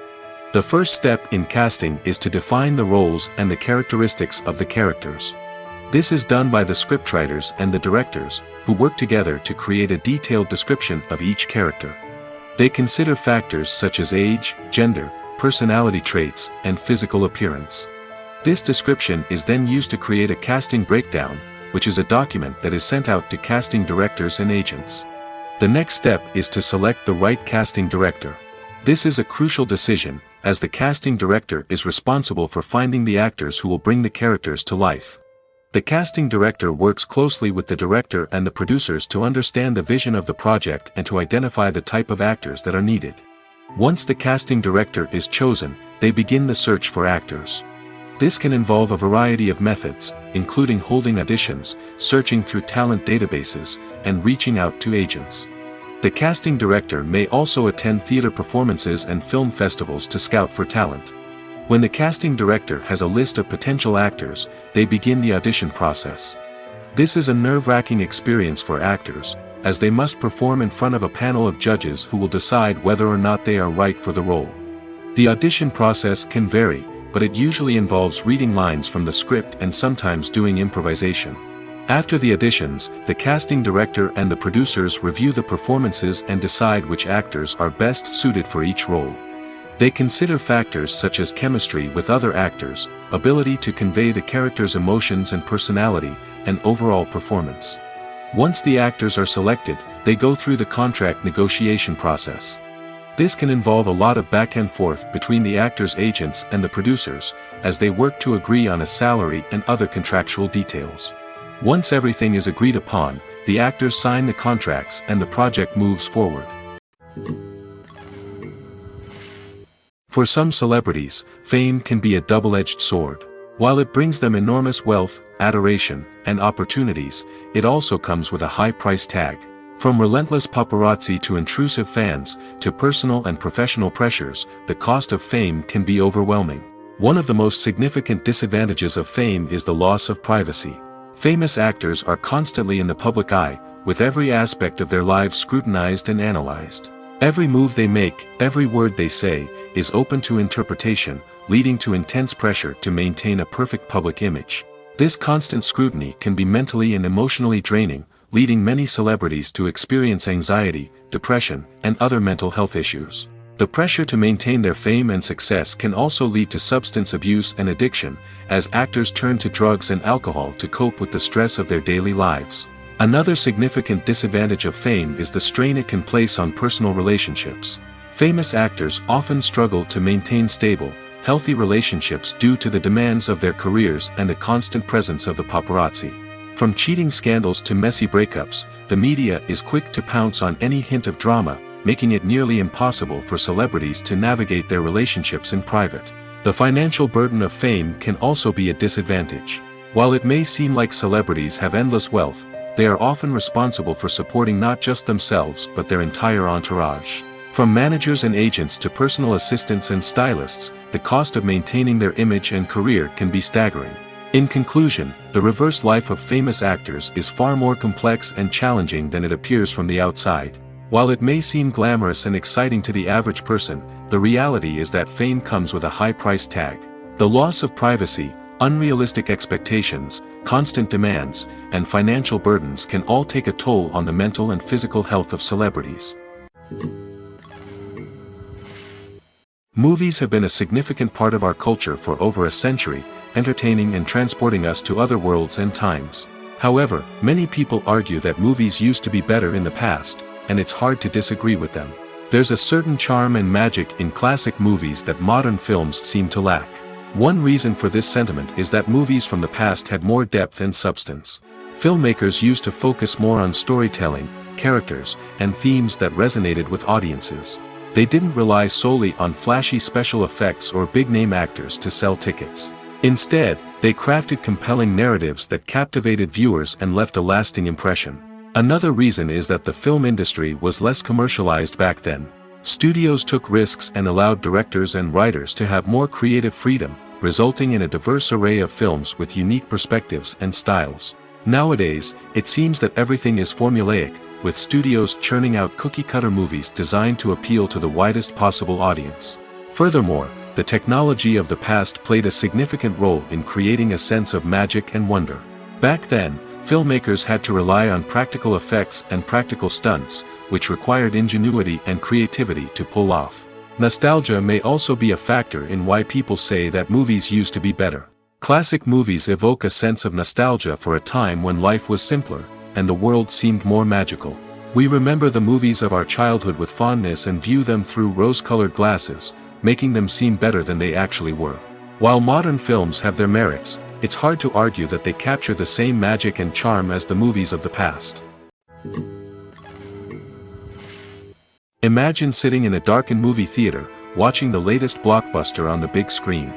The first step in casting is to define the roles and the characteristics of the characters. This is done by the scriptwriters and the directors, who work together to create a detailed description of each character. They consider factors such as age, gender, personality traits, and physical appearance. This description is then used to create a casting breakdown, which is a document that is sent out to casting directors and agents. The next step is to select the right casting director. This is a crucial decision, as the casting director is responsible for finding the actors who will bring the characters to life. The casting director works closely with the director and the producers to understand the vision of the project and to identify the type of actors that are needed. Once the casting director is chosen, they begin the search for actors. This can involve a variety of methods, including holding auditions, searching through talent databases, and reaching out to agents. The casting director may also attend theater performances and film festivals to scout for talent. When the casting director has a list of potential actors, they begin the audition process. This is a nerve-wracking experience for actors, as they must perform in front of a panel of judges who will decide whether or not they are right for the role. The audition process can vary, but it usually involves reading lines from the script and sometimes doing improvisation. After the auditions, the casting director and the producers review the performances and decide which actors are best suited for each role. They consider factors such as chemistry with other actors, ability to convey the character's emotions and personality, and overall performance. Once the actors are selected, they go through the contract negotiation process. This can involve a lot of back and forth between the actors' agents and the producers, as they work to agree on a salary and other contractual details. Once everything is agreed upon, the actors sign the contracts and the project moves forward. For some celebrities, fame can be a double-edged sword. While it brings them enormous wealth, adoration, and opportunities, it also comes with a high price tag. From relentless paparazzi to intrusive fans, to personal and professional pressures, the cost of fame can be overwhelming. One of the most significant disadvantages of fame is the loss of privacy. Famous actors are constantly in the public eye, with every aspect of their lives scrutinized and analyzed. Every move they make, every word they say, is open to interpretation, leading to intense pressure to maintain a perfect public image. This constant scrutiny can be mentally and emotionally draining, leading many celebrities to experience anxiety, depression, and other mental health issues. The pressure to maintain their fame and success can also lead to substance abuse and addiction, as actors turn to drugs and alcohol to cope with the stress of their daily lives. Another significant disadvantage of fame is the strain it can place on personal relationships. Famous actors often struggle to maintain stable, healthy relationships due to the demands of their careers and the constant presence of the paparazzi. From cheating scandals to messy breakups, the media is quick to pounce on any hint of drama, making it nearly impossible for celebrities to navigate their relationships in private. The financial burden of fame can also be a disadvantage. While it may seem like celebrities have endless wealth, they are often responsible for supporting not just themselves but their entire entourage. From managers and agents to personal assistants and stylists, the cost of maintaining their image and career can be staggering. In conclusion, the reverse life of famous actors is far more complex and challenging than it appears from the outside. While it may seem glamorous and exciting to the average person, the reality is that fame comes with a high price tag. The loss of privacy, unrealistic expectations, constant demands, and financial burdens can all take a toll on the mental and physical health of celebrities. Movies have been a significant part of our culture for over a century, entertaining and transporting us to other worlds and times. However, many people argue that movies used to be better in the past, and it's hard to disagree with them. There's a certain charm and magic in classic movies that modern films seem to lack. One reason for this sentiment is that movies from the past had more depth and substance. Filmmakers used to focus more on storytelling, characters, and themes that resonated with audiences. They didn't rely solely on flashy special effects or big-name actors to sell tickets. Instead, they crafted compelling narratives that captivated viewers and left a lasting impression. Another reason is that the film industry was less commercialized back then. Studios took risks and allowed directors and writers to have more creative freedom, resulting in a diverse array of films with unique perspectives and styles. Nowadays, it seems that everything is formulaic, with studios churning out cookie-cutter movies designed to appeal to the widest possible audience. Furthermore, the technology of the past played a significant role in creating a sense of magic and wonder. Back then, filmmakers had to rely on practical effects and practical stunts, which required ingenuity and creativity to pull off. Nostalgia may also be a factor in why people say that movies used to be better. Classic movies evoke a sense of nostalgia for a time when life was simpler, and the world seemed more magical. We remember the movies of our childhood with fondness and view them through rose-colored glasses, making them seem better than they actually were. While modern films have their merits, it's hard to argue that they capture the same magic and charm as the movies of the past. Imagine sitting in a darkened movie theater, watching the latest blockbuster on the big screen.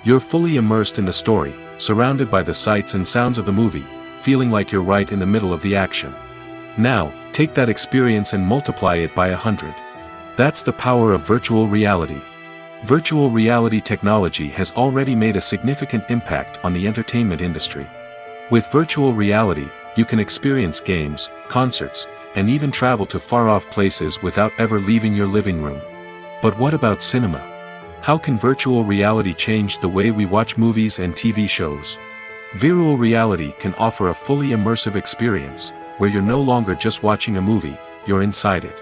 You're fully immersed in the story, surrounded by the sights and sounds of the movie, feeling like you're right in the middle of the action. Now, take that experience and multiply it by 100. That's the power of virtual reality. Virtual reality technology has already made a significant impact on the entertainment industry. With virtual reality, you can experience games, concerts, and even travel to far-off places without ever leaving your living room. But what about cinema? How can virtual reality change the way we watch movies and TV shows? Virtual reality can offer a fully immersive experience, where you're no longer just watching a movie, you're inside it.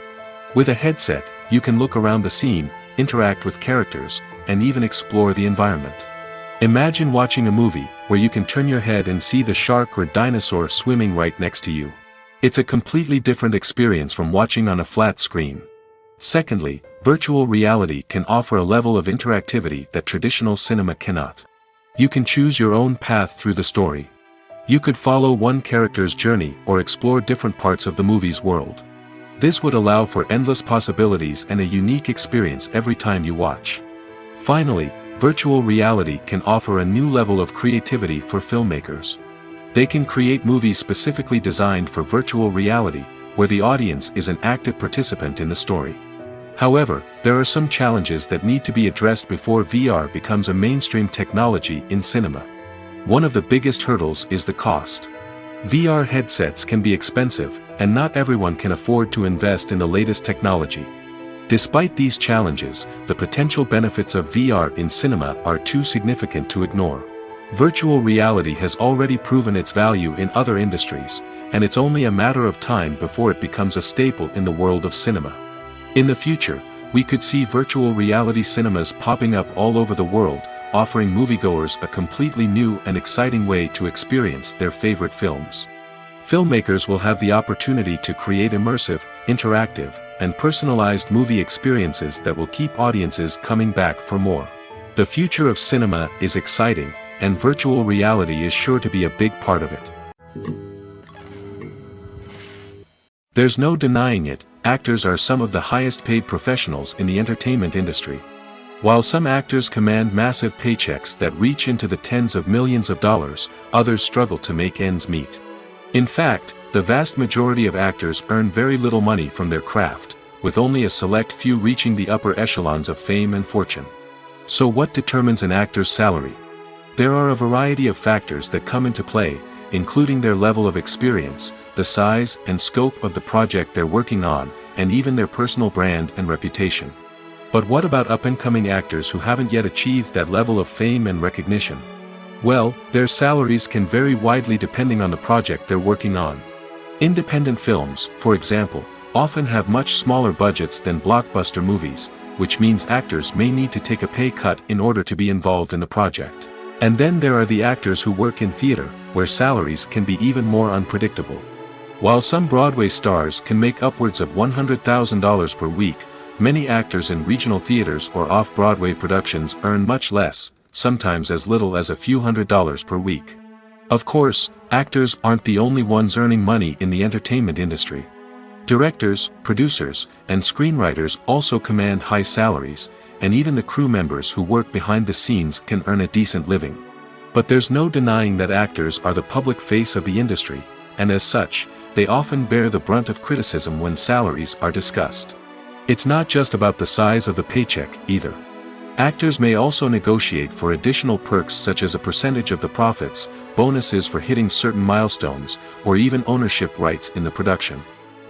With a headset, you can look around the scene, interact with characters, and even explore the environment. Imagine watching a movie where you can turn your head and see the shark or dinosaur swimming right next to you. It's a completely different experience from watching on a flat screen. Secondly, virtual reality can offer a level of interactivity that traditional cinema cannot. You can choose your own path through the story. You could follow one character's journey or explore different parts of the movie's world. This would allow for endless possibilities and a unique experience every time you watch. Finally, virtual reality can offer a new level of creativity for filmmakers. They can create movies specifically designed for virtual reality, where the audience is an active participant in the story. However, there are some challenges that need to be addressed before VR becomes a mainstream technology in cinema. One of the biggest hurdles is the cost. VR headsets can be expensive, and not everyone can afford to invest in the latest technology. Despite these challenges, the potential benefits of VR in cinema are too significant to ignore. Virtual reality has already proven its value in other industries, and it's only a matter of time before it becomes a staple in the world of cinema. In the future, we could see virtual reality cinemas popping up all over the world, offering moviegoers a completely new and exciting way to experience their favorite films. Filmmakers will have the opportunity to create immersive, interactive, and personalized movie experiences that will keep audiences coming back for more. The future of cinema is exciting, and virtual reality is sure to be a big part of it. There's no denying it, actors are some of the highest paid professionals in the entertainment industry. While some actors command massive paychecks that reach into the tens of millions of dollars, others struggle to make ends meet. In fact, the vast majority of actors earn very little money from their craft, with only a select few reaching the upper echelons of fame and fortune. So what determines an actor's salary? There are a variety of factors that come into play, including their level of experience, the size and scope of the project they're working on, and even their personal brand and reputation. But what about up-and-coming actors who haven't yet achieved that level of fame and recognition? Well, their salaries can vary widely depending on the project they're working on. Independent films, for example, often have much smaller budgets than blockbuster movies, which means actors may need to take a pay cut in order to be involved in the project. And then there are the actors who work in theater, where salaries can be even more unpredictable. While some Broadway stars can make upwards of $100,000 per week, many actors in regional theaters or off-Broadway productions earn much less, sometimes as little as a few $100s per week. Of course, actors aren't the only ones earning money in the entertainment industry. Directors, producers, and screenwriters also command high salaries, and even the crew members who work behind the scenes can earn a decent living. But there's no denying that actors are the public face of the industry, and as such, they often bear the brunt of criticism when salaries are discussed. It's not just about the size of the paycheck, either. Actors may also negotiate for additional perks such as a percentage of the profits, bonuses for hitting certain milestones, or even ownership rights in the production.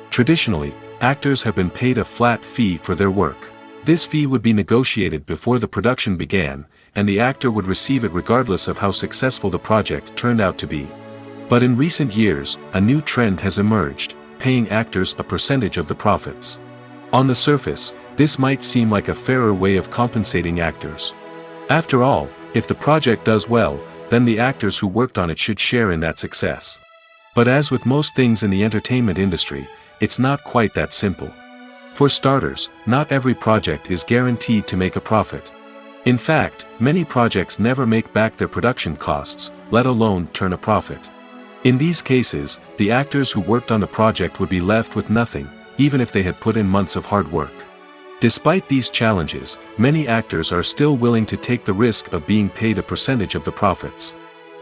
Traditionally, actors have been paid a flat fee for their work. This fee would be negotiated before the production began, and the actor would receive it regardless of how successful the project turned out to be. But in recent years, a new trend has emerged, paying actors a percentage of the profits. On the surface, this might seem like a fairer way of compensating actors. After all, if the project does well, then the actors who worked on it should share in that success. But as with most things in the entertainment industry, it's not quite that simple. For starters, not every project is guaranteed to make a profit. In fact, many projects never make back their production costs, let alone turn a profit. In these cases, the actors who worked on the project would be left with nothing, even if they had put in months of hard work. Despite these challenges, many actors are still willing to take the risk of being paid a percentage of the profits.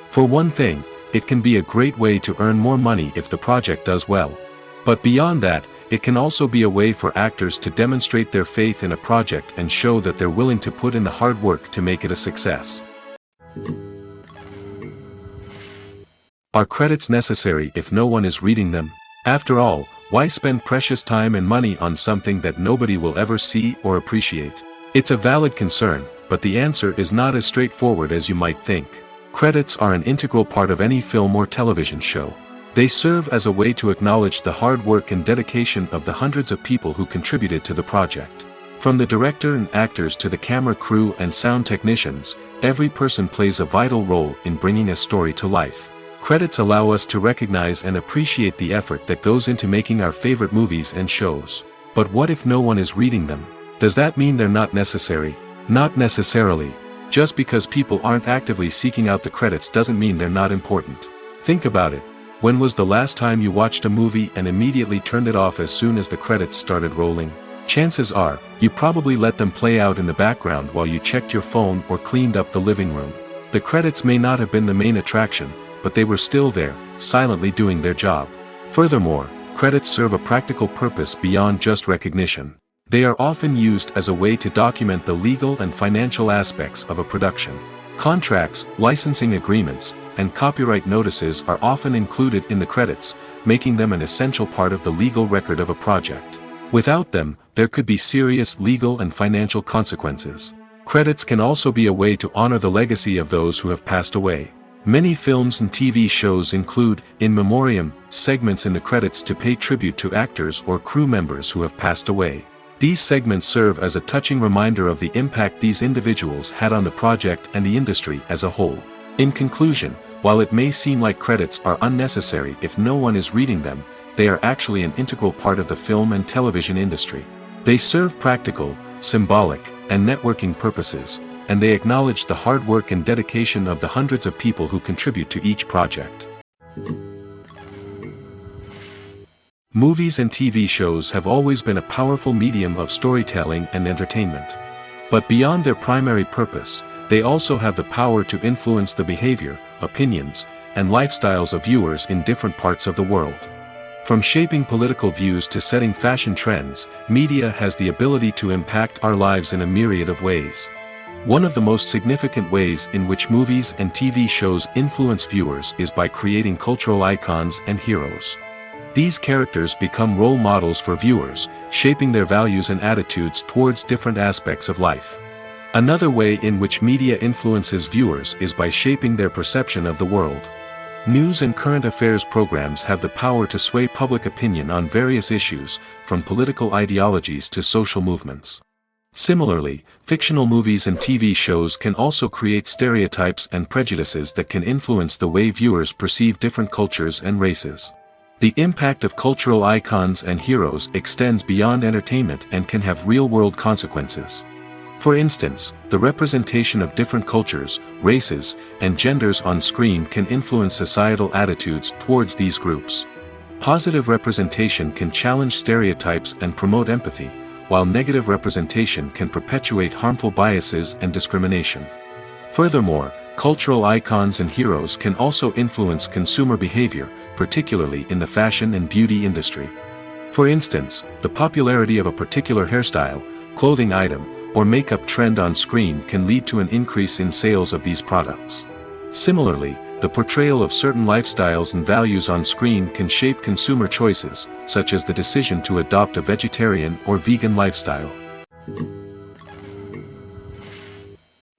For one thing, it can be a great way to earn more money if the project does well. But beyond that, it can also be a way for actors to demonstrate their faith in a project and show that they're willing to put in the hard work to make it a success. Are credits necessary if no one is reading them? After all, why spend precious time and money on something that nobody will ever see or appreciate? It's a valid concern, but the answer is not as straightforward as you might think. Credits are an integral part of any film or television show. They serve as a way to acknowledge the hard work and dedication of the hundreds of people who contributed to the project. From the director and actors to the camera crew and sound technicians, every person plays a vital role in bringing a story to life. Credits allow us to recognize and appreciate the effort that goes into making our favorite movies and shows. But what if no one is reading them? Does that mean they're not necessary? Not necessarily. Just because people aren't actively seeking out the credits doesn't mean they're not important. Think about it. When was the last time you watched a movie and immediately turned it off as soon as the credits started rolling? Chances are, you probably let them play out in the background while you checked your phone or cleaned up the living room. The credits may not have been the main attraction, but they were still there, silently doing their job. Furthermore, credits serve a practical purpose beyond just recognition. They are often used as a way to document the legal and financial aspects of a production. Contracts, licensing agreements, and copyright notices are often included in the credits, making them an essential part of the legal record of a project. Without them, there could be serious legal and financial consequences. Credits can also be a way to honor the legacy of those who have passed away. Many films and TV shows include, in memoriam, segments in the credits to pay tribute to actors or crew members who have passed away. These segments serve as a touching reminder of the impact these individuals had on the project and the industry as a whole. In conclusion, while it may seem like credits are unnecessary if no one is reading them, they are actually an integral part of the film and television industry. They serve practical, symbolic, and networking purposes, and they acknowledge the hard work and dedication of the hundreds of people who contribute to each project. Movies and TV shows have always been a powerful medium of storytelling and entertainment. But beyond their primary purpose, they also have the power to influence the behavior, opinions, and lifestyles of viewers in different parts of the world. From shaping political views to setting fashion trends, media has the ability to impact our lives in a myriad of ways. One of the most significant ways in which movies and TV shows influence viewers is by creating cultural icons and heroes. These characters become role models for viewers, shaping their values and attitudes towards different aspects of life. Another way in which media influences viewers is by shaping their perception of the world. News and current affairs programs have the power to sway public opinion on various issues, from political ideologies to social movements. Similarly, fictional movies and TV shows can also create stereotypes and prejudices that can influence the way viewers perceive different cultures and races. The impact of cultural icons and heroes extends beyond entertainment and can have real-world consequences. For instance, the representation of different cultures, races, and genders on screen can influence societal attitudes towards these groups. Positive representation can challenge stereotypes and promote empathy, while negative representation can perpetuate harmful biases and discrimination. Furthermore, cultural icons and heroes can also influence consumer behavior, particularly in the fashion and beauty industry. For instance, the popularity of a particular hairstyle, clothing item, or makeup trend on screen can lead to an increase in sales of these products. Similarly, the portrayal of certain lifestyles and values on screen can shape consumer choices, such as the decision to adopt a vegetarian or vegan lifestyle.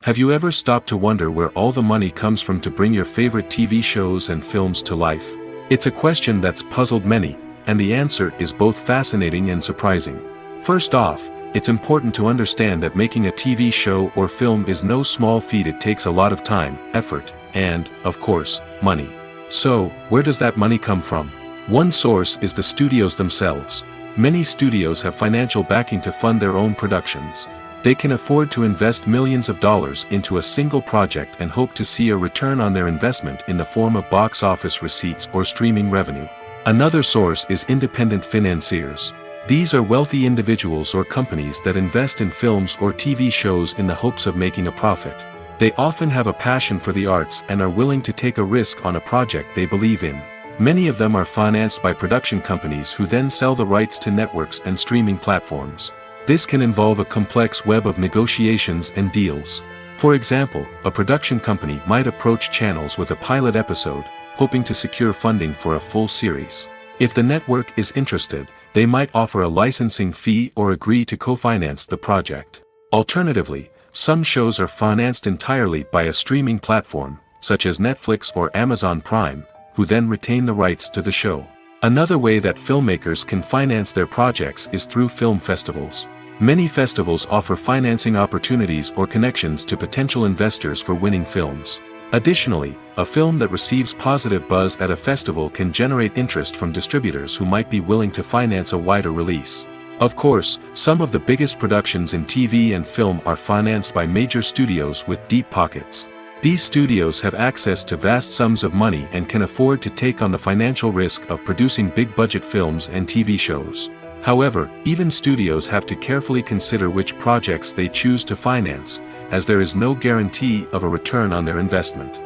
Have you ever stopped to wonder where all the money comes from to bring your favorite TV shows and films to life? It's a question that's puzzled many, and the answer is both fascinating and surprising. First off, it's important to understand that making a TV show or film is no small feat. It takes a lot of time, effort, and, of course, money. So, where does that money come from? One source is the studios themselves. Many studios have financial backing to fund their own productions. They can afford to invest millions of dollars into a single project and hope to see a return on their investment in the form of box office receipts or streaming revenue. Another source is independent financiers. These are wealthy individuals or companies that invest in films or TV shows in the hopes of making a profit. They often have a passion for the arts and are willing to take a risk on a project they believe in. Many of them are financed by production companies who then sell the rights to networks and streaming platforms. This can involve a complex web of negotiations and deals. For example, a production company might approach channels with a pilot episode, hoping to secure funding for a full series. If the network is interested, they might offer a licensing fee or agree to co-finance the project. Alternatively, some shows are financed entirely by a streaming platform, such as Netflix or Amazon Prime, who then retain the rights to the show. Another way that filmmakers can finance their projects is through film festivals. Many festivals offer financing opportunities or connections to potential investors for winning films. Additionally, a film that receives positive buzz at a festival can generate interest from distributors who might be willing to finance a wider release. Of course, some of the biggest productions in TV and film are financed by major studios with deep pockets. These studios have access to vast sums of money and can afford to take on the financial risk of producing big-budget films and TV shows. However, even studios have to carefully consider which projects they choose to finance, as there is no guarantee of a return on their investment.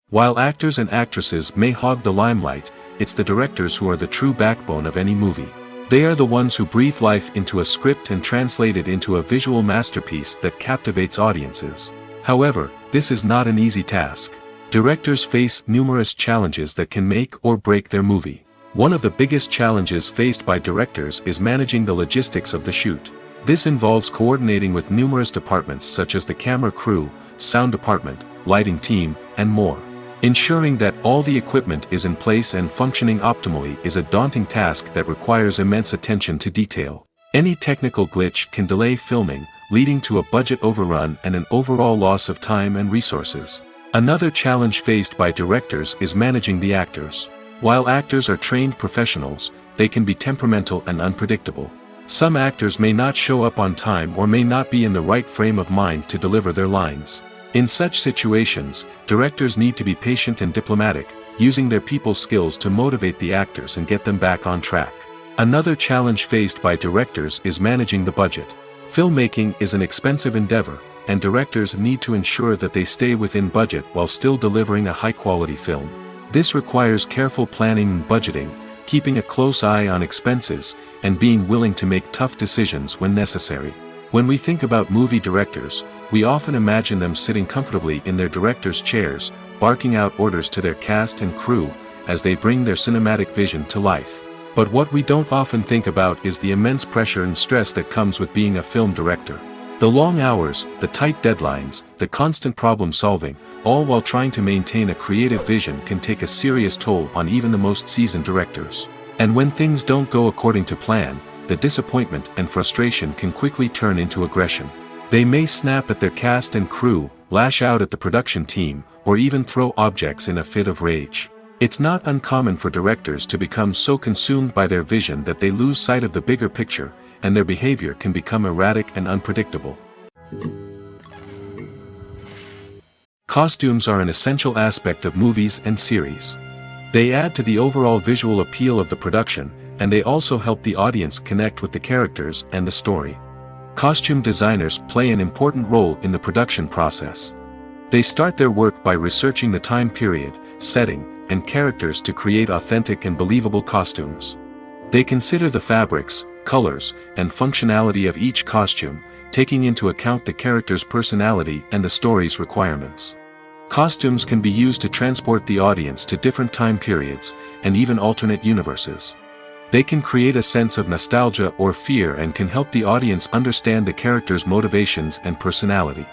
While actors and actresses may hog the limelight, it's the directors who are the true backbone of any movie. They are the ones who breathe life into a script and translate it into a visual masterpiece that captivates audiences. However, this is not an easy task. Directors face numerous challenges that can make or break their movie. One of the biggest challenges faced by directors is managing the logistics of the shoot. This involves coordinating with numerous departments such as the camera crew, sound department, lighting team, and more. Ensuring that all the equipment is in place and functioning optimally is a daunting task that requires immense attention to detail. Any technical glitch can delay filming, leading to a budget overrun and an overall loss of time and resources. Another challenge faced by directors is managing the actors. While actors are trained professionals, they can be temperamental and unpredictable. Some actors may not show up on time or may not be in the right frame of mind to deliver their lines. In such situations, directors need to be patient and diplomatic, using their people skills to motivate the actors and get them back on track. Another challenge faced by directors is managing the budget. Filmmaking is an expensive endeavor, and directors need to ensure that they stay within budget while still delivering a high-quality film. This requires careful planning and budgeting, keeping a close eye on expenses, and being willing to make tough decisions when necessary. When we think about movie directors, we often imagine them sitting comfortably in their director's chairs, barking out orders to their cast and crew, as they bring their cinematic vision to life. But what we don't often think about is the immense pressure and stress that comes with being a film director. The long hours, the tight deadlines, the constant problem solving, all while trying to maintain a creative vision can take a serious toll on even the most seasoned directors. And when things don't go according to plan, the disappointment and frustration can quickly turn into aggression. They may snap at their cast and crew, lash out at the production team, or even throw objects in a fit of rage. It's not uncommon for directors to become so consumed by their vision that they lose sight of the bigger picture, and their behavior can become erratic and unpredictable. Costumes are an essential aspect of movies and series. They add to the overall visual appeal of the production, and they also help the audience connect with the characters and the story. Costume designers play an important role in the production process. They start their work by researching the time period, setting, and characters to create authentic and believable costumes. They consider the fabrics, colors, and functionality of each costume, taking into account the character's personality and the story's requirements. Costumes can be used to transport the audience to different time periods, and even alternate universes. They can create a sense of nostalgia or fear and can help the audience understand the character's motivations and personality.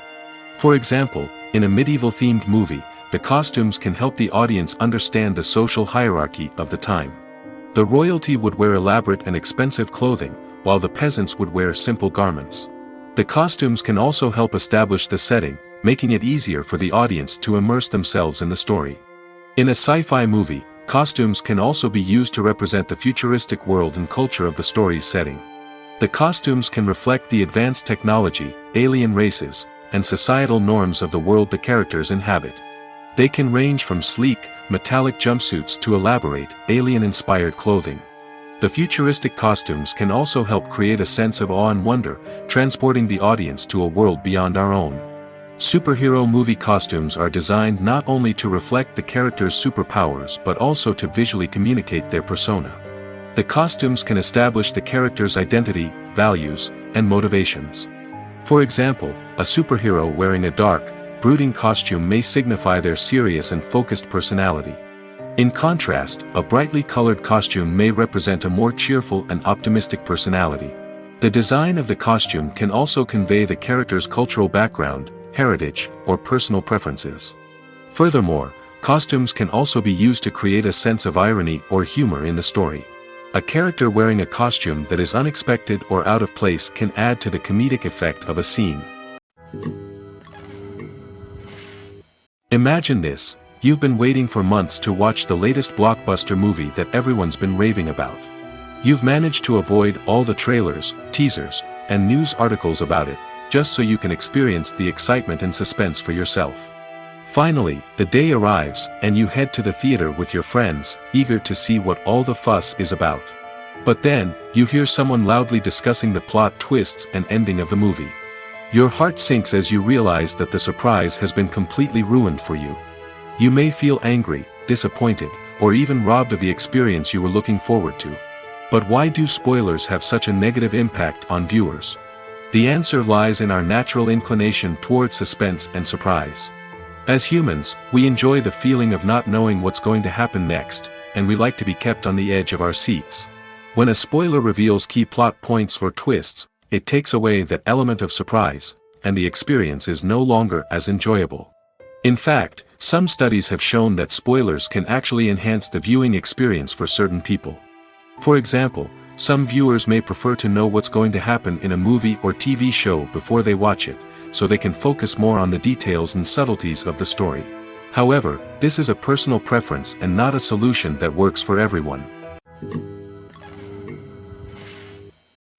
For example, in a medieval-themed movie, the costumes can help the audience understand the social hierarchy of the time. The royalty would wear elaborate and expensive clothing, while the peasants would wear simple garments. The costumes can also help establish the setting, making it easier for the audience to immerse themselves in the story. In a sci-fi movie, costumes can also be used to represent the futuristic world and culture of the story's setting. The costumes can reflect the advanced technology, alien races, and societal norms of the world the characters inhabit. They can range from sleek, metallic jumpsuits to elaborate, alien-inspired clothing. The futuristic costumes can also help create a sense of awe and wonder, transporting the audience to a world beyond our own. Superhero movie costumes are designed not only to reflect the character's superpowers but also to visually communicate their persona. The costumes can establish the character's identity, values, and motivations. For example, a superhero wearing a dark, brooding costume may signify their serious and focused personality. In contrast, a brightly colored costume may represent a more cheerful and optimistic personality. The design of the costume can also convey the character's cultural background, heritage, or personal preferences. Furthermore, costumes can also be used to create a sense of irony or humor in the story. A character wearing a costume that is unexpected or out of place can add to the comedic effect of a scene. Imagine this: you've been waiting for months to watch the latest blockbuster movie that everyone's been raving about. You've managed to avoid all the trailers, teasers, and news articles about it, just so you can experience the excitement and suspense for yourself. Finally, the day arrives, and you head to the theater with your friends, eager to see what all the fuss is about. But then, you hear someone loudly discussing the plot twists and ending of the movie. Your heart sinks as you realize that the surprise has been completely ruined for you. You may feel angry, disappointed, or even robbed of the experience you were looking forward to. But why do spoilers have such a negative impact on viewers? The answer lies in our natural inclination toward suspense and surprise. As humans, we enjoy the feeling of not knowing what's going to happen next, and we like to be kept on the edge of our seats. When a spoiler reveals key plot points or twists, it takes away that element of surprise, and the experience is no longer as enjoyable. In fact, some studies have shown that spoilers can actually enhance the viewing experience for certain people. For example, some viewers may prefer to know what's going to happen in a movie or TV show before they watch it, so they can focus more on the details and subtleties of the story. However, this is a personal preference and not a solution that works for everyone.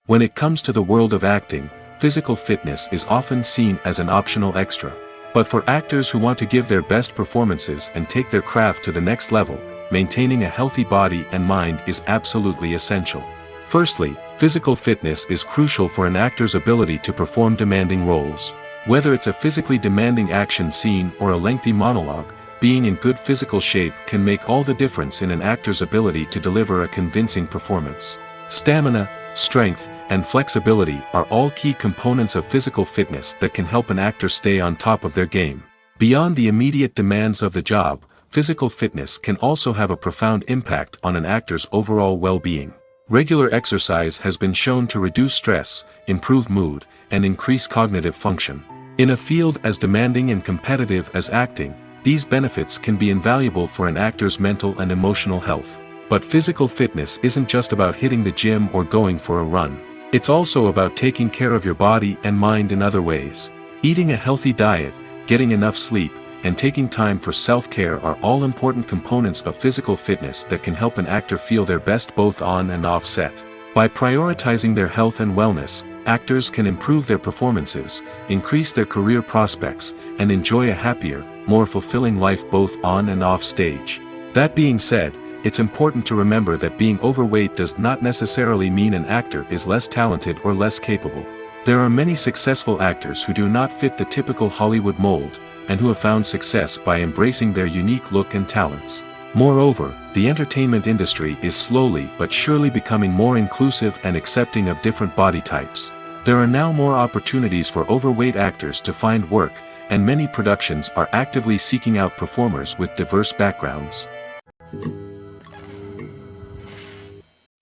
When it comes to the world of acting, physical fitness is often seen as an optional extra. But for actors who want to give their best performances and take their craft to the next level, maintaining a healthy body and mind is absolutely essential. Firstly, physical fitness is crucial for an actor's ability to perform demanding roles. Whether it's a physically demanding action scene or a lengthy monologue, being in good physical shape can make all the difference in an actor's ability to deliver a convincing performance. Stamina, strength, and flexibility are all key components of physical fitness that can help an actor stay on top of their game. Beyond the immediate demands of the job, physical fitness can also have a profound impact on an actor's overall well-being. Regular exercise has been shown to reduce stress, improve mood, and increase cognitive function. In a field as demanding and competitive as acting, these benefits can be invaluable for an actor's mental and emotional health. But physical fitness isn't just about hitting the gym or going for a run. It's also about taking care of your body and mind in other ways. Eating a healthy diet, getting enough sleep, and taking time for self-care are all important components of physical fitness that can help an actor feel their best both on and off set. By prioritizing their health and wellness, actors can improve their performances, increase their career prospects, and enjoy a happier, more fulfilling life both on and off stage. That being said, it's important to remember that being overweight does not necessarily mean an actor is less talented or less capable. There are many successful actors who do not fit the typical Hollywood mold, and who have found success by embracing their unique look and talents. Moreover, the entertainment industry is slowly but surely becoming more inclusive and accepting of different body types. There are now more opportunities for overweight actors to find work, and many productions are actively seeking out performers with diverse backgrounds.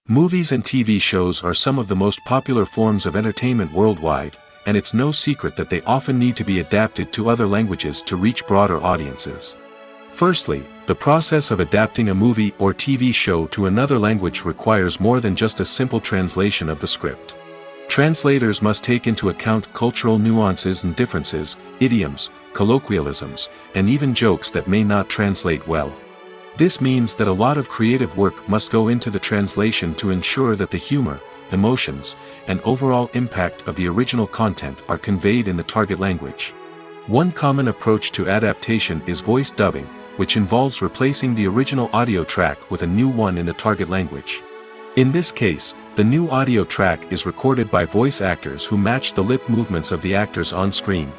Movies and TV shows are some of the most popular forms of entertainment worldwide, and it's no secret that they often need to be adapted to other languages to reach broader audiences. Firstly, the process of adapting a movie or TV show to another language requires more than just a simple translation of the script. Translators must take into account cultural nuances and differences, idioms, colloquialisms, and even jokes that may not translate well. This means that a lot of creative work must go into the translation to ensure that the humor, emotions, and overall impact of the original content are conveyed in the target language. One common approach to adaptation is voice dubbing, which involves replacing the original audio track with a new one in the target language. In this case, the new audio track is recorded by voice actors who match the lip movements of the actors on screen.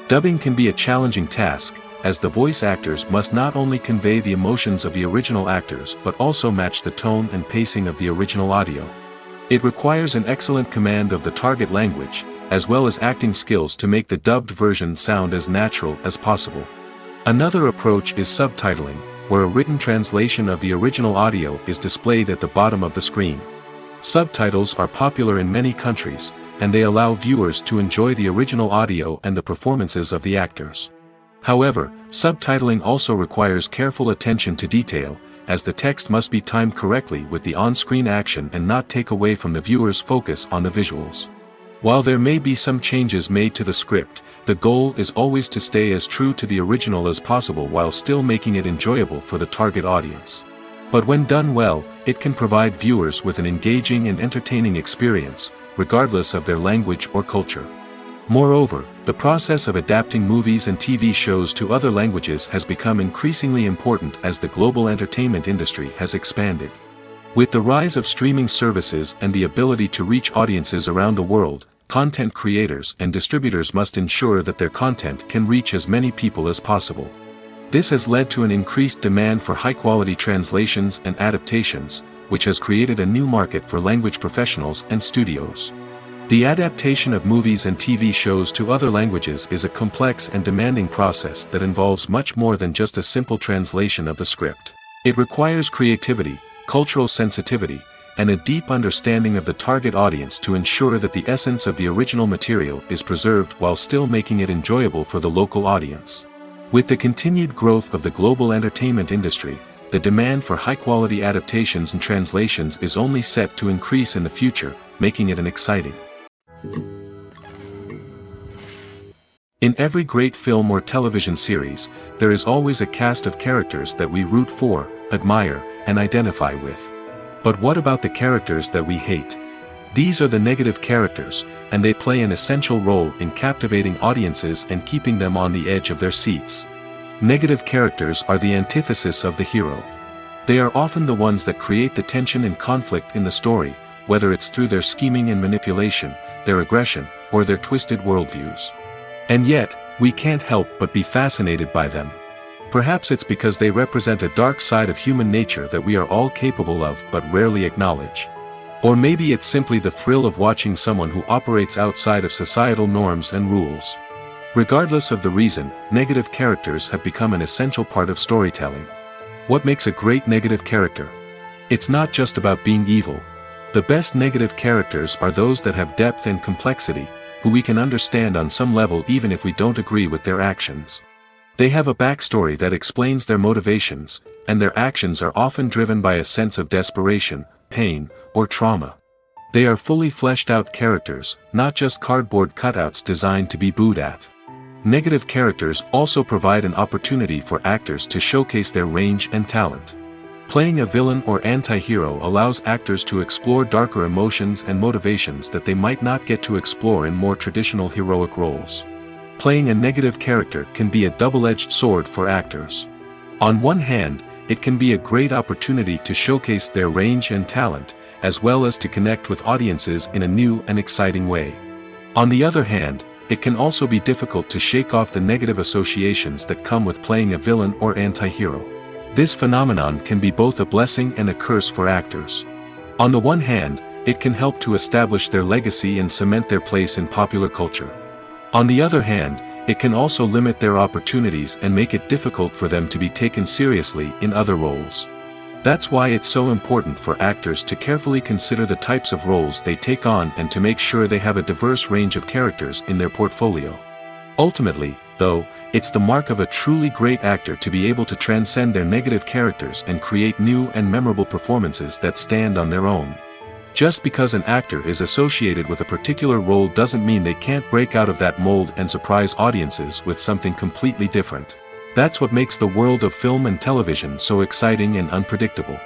Dubbing can be a challenging task, as the voice actors must not only convey the emotions of the original actors but also match the tone and pacing of the original audio. It requires an excellent command of the target language, as well as acting skills to make the dubbed version sound as natural as possible. Another approach is subtitling, where a written translation of the original audio is displayed at the bottom of the screen. Subtitles are popular in many countries, and they allow viewers to enjoy the original audio and the performances of the actors. However, subtitling also requires careful attention to detail, as the text must be timed correctly with the on-screen action and not take away from the viewer's focus on the visuals. While there may be some changes made to the script, the goal is always to stay as true to the original as possible while still making it enjoyable for the target audience. But when done well, it can provide viewers with an engaging and entertaining experience, regardless of their language or culture. Moreover, the process of adapting movies and TV shows to other languages has become increasingly important as the global entertainment industry has expanded. With the rise of streaming services and the ability to reach audiences around the world, content creators and distributors must ensure that their content can reach as many people as possible. This has led to an increased demand for high-quality translations and adaptations, which has created a new market for language professionals and studios. The adaptation of movies and TV shows to other languages is a complex and demanding process that involves much more than just a simple translation of the script. It requires creativity, cultural sensitivity, and a deep understanding of the target audience to ensure that the essence of the original material is preserved while still making it enjoyable for the local audience. With the continued growth of the global entertainment industry, the demand for high-quality adaptations and translations is only set to increase in the future, making it an exciting. In every great film or television series, there is always a cast of characters that we root for, admire, and identify with. But what about the characters that we hate? These are the negative characters, and they play an essential role in captivating audiences and keeping them on the edge of their seats. Negative characters are the antithesis of the hero. They are often the ones that create the tension and conflict in the story, whether it's through their scheming and manipulation, their aggression, or their twisted worldviews. And yet, we can't help but be fascinated by them. Perhaps it's because they represent a dark side of human nature that we are all capable of but rarely acknowledge. Or maybe it's simply the thrill of watching someone who operates outside of societal norms and rules. Regardless of the reason, negative characters have become an essential part of storytelling. What makes a great negative character? It's not just about being evil. The best negative characters are those that have depth and complexity, who we can understand on some level even if we don't agree with their actions. They have a backstory that explains their motivations, and their actions are often driven by a sense of desperation, pain, or trauma. They are fully fleshed out characters, not just cardboard cutouts designed to be booed at. Negative characters also provide an opportunity for actors to showcase their range and talent. Playing a villain or anti-hero allows actors to explore darker emotions and motivations that they might not get to explore in more traditional heroic roles. Playing a negative character can be a double-edged sword for actors. On one hand, it can be a great opportunity to showcase their range and talent, as well as to connect with audiences in a new and exciting way. On the other hand, it can also be difficult to shake off the negative associations that come with playing a villain or anti-hero. This phenomenon can be both a blessing and a curse for actors. On the one hand, it can help to establish their legacy and cement their place in popular culture. On the other hand, it can also limit their opportunities and make it difficult for them to be taken seriously in other roles. That's why it's so important for actors to carefully consider the types of roles they take on and to make sure they have a diverse range of characters in their portfolio. Ultimately, though, it's the mark of a truly great actor to be able to transcend their negative characters and create new and memorable performances that stand on their own. Just because an actor is associated with a particular role doesn't mean they can't break out of that mold and surprise audiences with something completely different. That's what makes the world of film and television so exciting and unpredictable.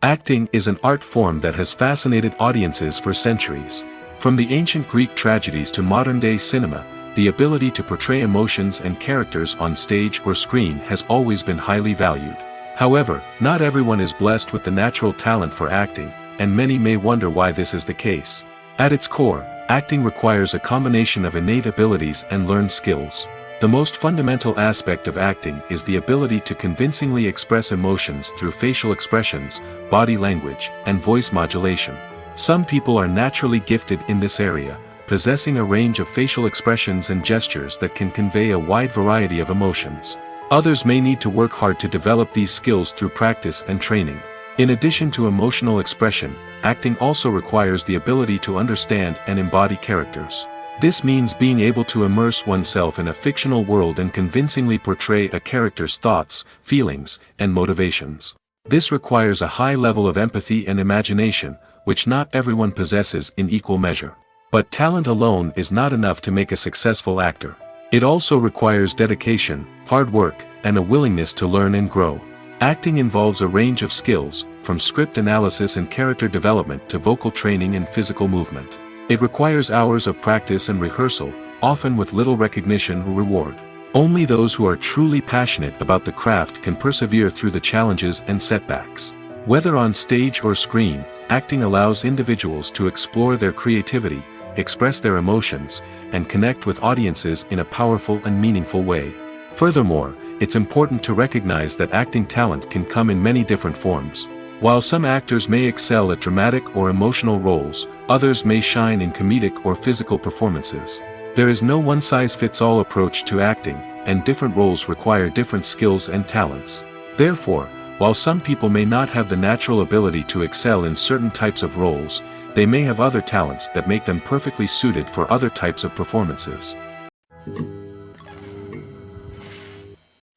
Acting is an art form that has fascinated audiences for centuries. From the ancient Greek tragedies to modern-day cinema, the ability to portray emotions and characters on stage or screen has always been highly valued. However, not everyone is blessed with the natural talent for acting, and many may wonder why this is the case. At its core, acting requires a combination of innate abilities and learned skills. The most fundamental aspect of acting is the ability to convincingly express emotions through facial expressions, body language, and voice modulation. Some people are naturally gifted in this area, possessing a range of facial expressions and gestures that can convey a wide variety of emotions. Others may need to work hard to develop these skills through practice and training. In addition to emotional expression, acting also requires the ability to understand and embody characters. This means being able to immerse oneself in a fictional world and convincingly portray a character's thoughts, feelings, and motivations. This requires a high level of empathy and imagination, which not everyone possesses in equal measure. But talent alone is not enough to make a successful actor. It also requires dedication, hard work, and a willingness to learn and grow. Acting involves a range of skills, from script analysis and character development to vocal training and physical movement. It requires hours of practice and rehearsal, often with little recognition or reward. Only those who are truly passionate about the craft can persevere through the challenges and setbacks. Whether on stage or screen, acting allows individuals to explore their creativity, express their emotions, and connect with audiences in a powerful and meaningful way. Furthermore, it's important to recognize that acting talent can come in many different forms. While some actors may excel at dramatic or emotional roles, others may shine in comedic or physical performances. There is no one-size-fits-all approach to acting, and different roles require different skills and talents. Therefore, while some people may not have the natural ability to excel in certain types of roles, they may have other talents that make them perfectly suited for other types of performances.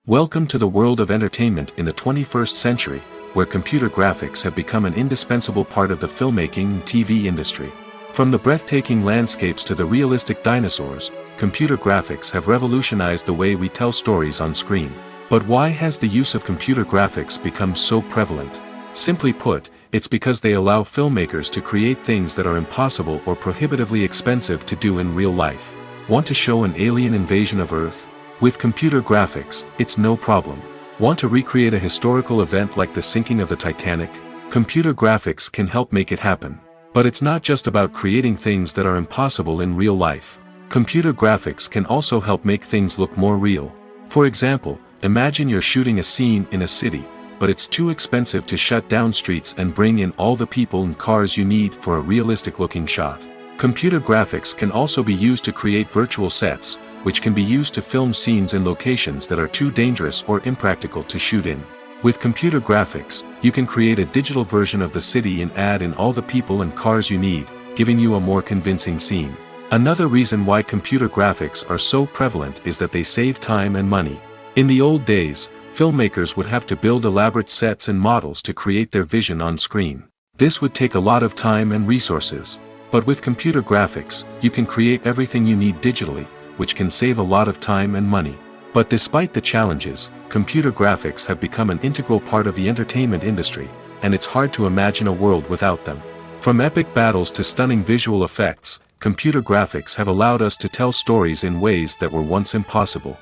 Welcome to the world of entertainment in the 21st century, where computer graphics have become an indispensable part of the filmmaking and TV industry. From the breathtaking landscapes to the realistic dinosaurs, computer graphics have revolutionized the way we tell stories on screen. But why has the use of computer graphics become so prevalent? Simply put, it's because they allow filmmakers to create things that are impossible or prohibitively expensive to do in real life. Want to show an alien invasion of Earth? With computer graphics, it's no problem. Want to recreate a historical event like the sinking of the Titanic? Computer graphics can help make it happen. But it's not just about creating things that are impossible in real life. Computer graphics can also help make things look more real. For example, imagine you're shooting a scene in a city, but it's too expensive to shut down streets and bring in all the people and cars you need for a realistic-looking shot. Computer graphics can also be used to create virtual sets, which can be used to film scenes in locations that are too dangerous or impractical to shoot in. With computer graphics, you can create a digital version of the city and add in all the people and cars you need, giving you a more convincing scene. Another reason why computer graphics are so prevalent is that they save time and money. In the old days, filmmakers would have to build elaborate sets and models to create their vision on screen. This would take a lot of time and resources. But with computer graphics, you can create everything you need digitally, which can save a lot of time and money. But despite the challenges, computer graphics have become an integral part of the entertainment industry, and it's hard to imagine a world without them. From epic battles to stunning visual effects, computer graphics have allowed us to tell stories in ways that were once impossible.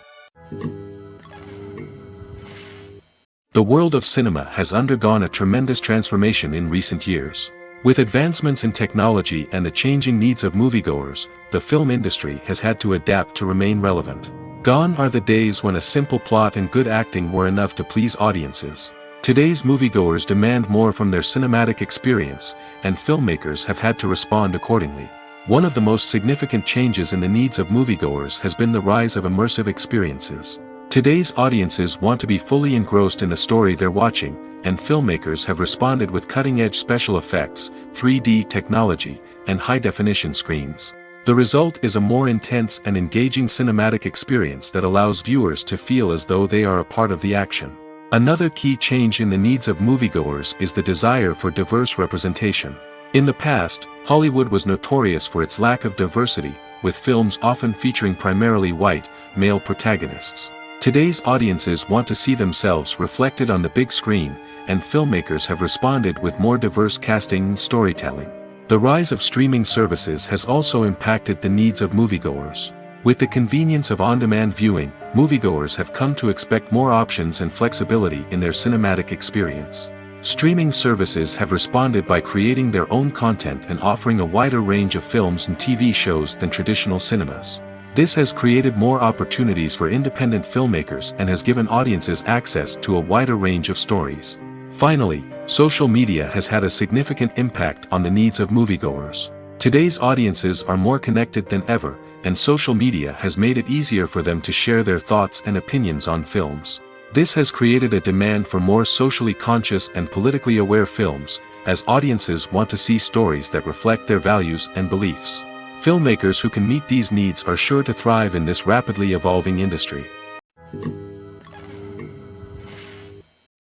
The world of cinema has undergone a tremendous transformation in recent years. With advancements in technology and the changing needs of moviegoers, the film industry has had to adapt to remain relevant. Gone are the days when a simple plot and good acting were enough to please audiences. Today's moviegoers demand more from their cinematic experience, and filmmakers have had to respond accordingly. One of the most significant changes in the needs of moviegoers has been the rise of immersive experiences. Today's audiences want to be fully engrossed in the story they're watching, and filmmakers have responded with cutting-edge special effects, 3D technology, and high-definition screens. The result is a more intense and engaging cinematic experience that allows viewers to feel as though they are a part of the action. Another key change in the needs of moviegoers is the desire for diverse representation. In the past, Hollywood was notorious for its lack of diversity, with films often featuring primarily white, male protagonists. Today's audiences want to see themselves reflected on the big screen, and filmmakers have responded with more diverse casting and storytelling. The rise of streaming services has also impacted the needs of moviegoers. With the convenience of on-demand viewing, moviegoers have come to expect more options and flexibility in their cinematic experience. Streaming services have responded by creating their own content and offering a wider range of films and TV shows than traditional cinemas. This has created more opportunities for independent filmmakers and has given audiences access to a wider range of stories. Finally, social media has had a significant impact on the needs of moviegoers. Today's audiences are more connected than ever, and social media has made it easier for them to share their thoughts and opinions on films. This has created a demand for more socially conscious and politically aware films, as audiences want to see stories that reflect their values and beliefs. Filmmakers who can meet these needs are sure to thrive in this rapidly evolving industry.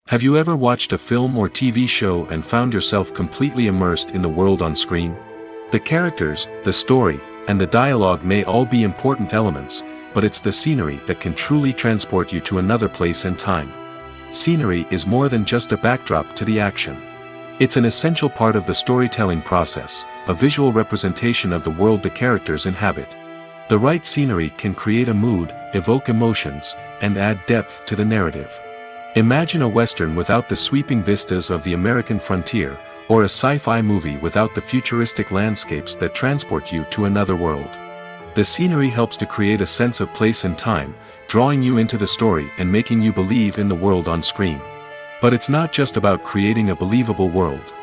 Have you ever watched a film or TV show and found yourself completely immersed in the world on screen? The characters, the story, and the dialogue may all be important elements, but it's the scenery that can truly transport you to another place and time. Scenery is more than just a backdrop to the action. It's an essential part of the storytelling process, a visual representation of the world the characters inhabit. The right scenery can create a mood, evoke emotions, and add depth to the narrative. Imagine a Western without the sweeping vistas of the American frontier, or a sci-fi movie without the futuristic landscapes that transport you to another world. The scenery helps to create a sense of place and time, drawing you into the story and making you believe in the world on screen. But it's not just about creating a believable world.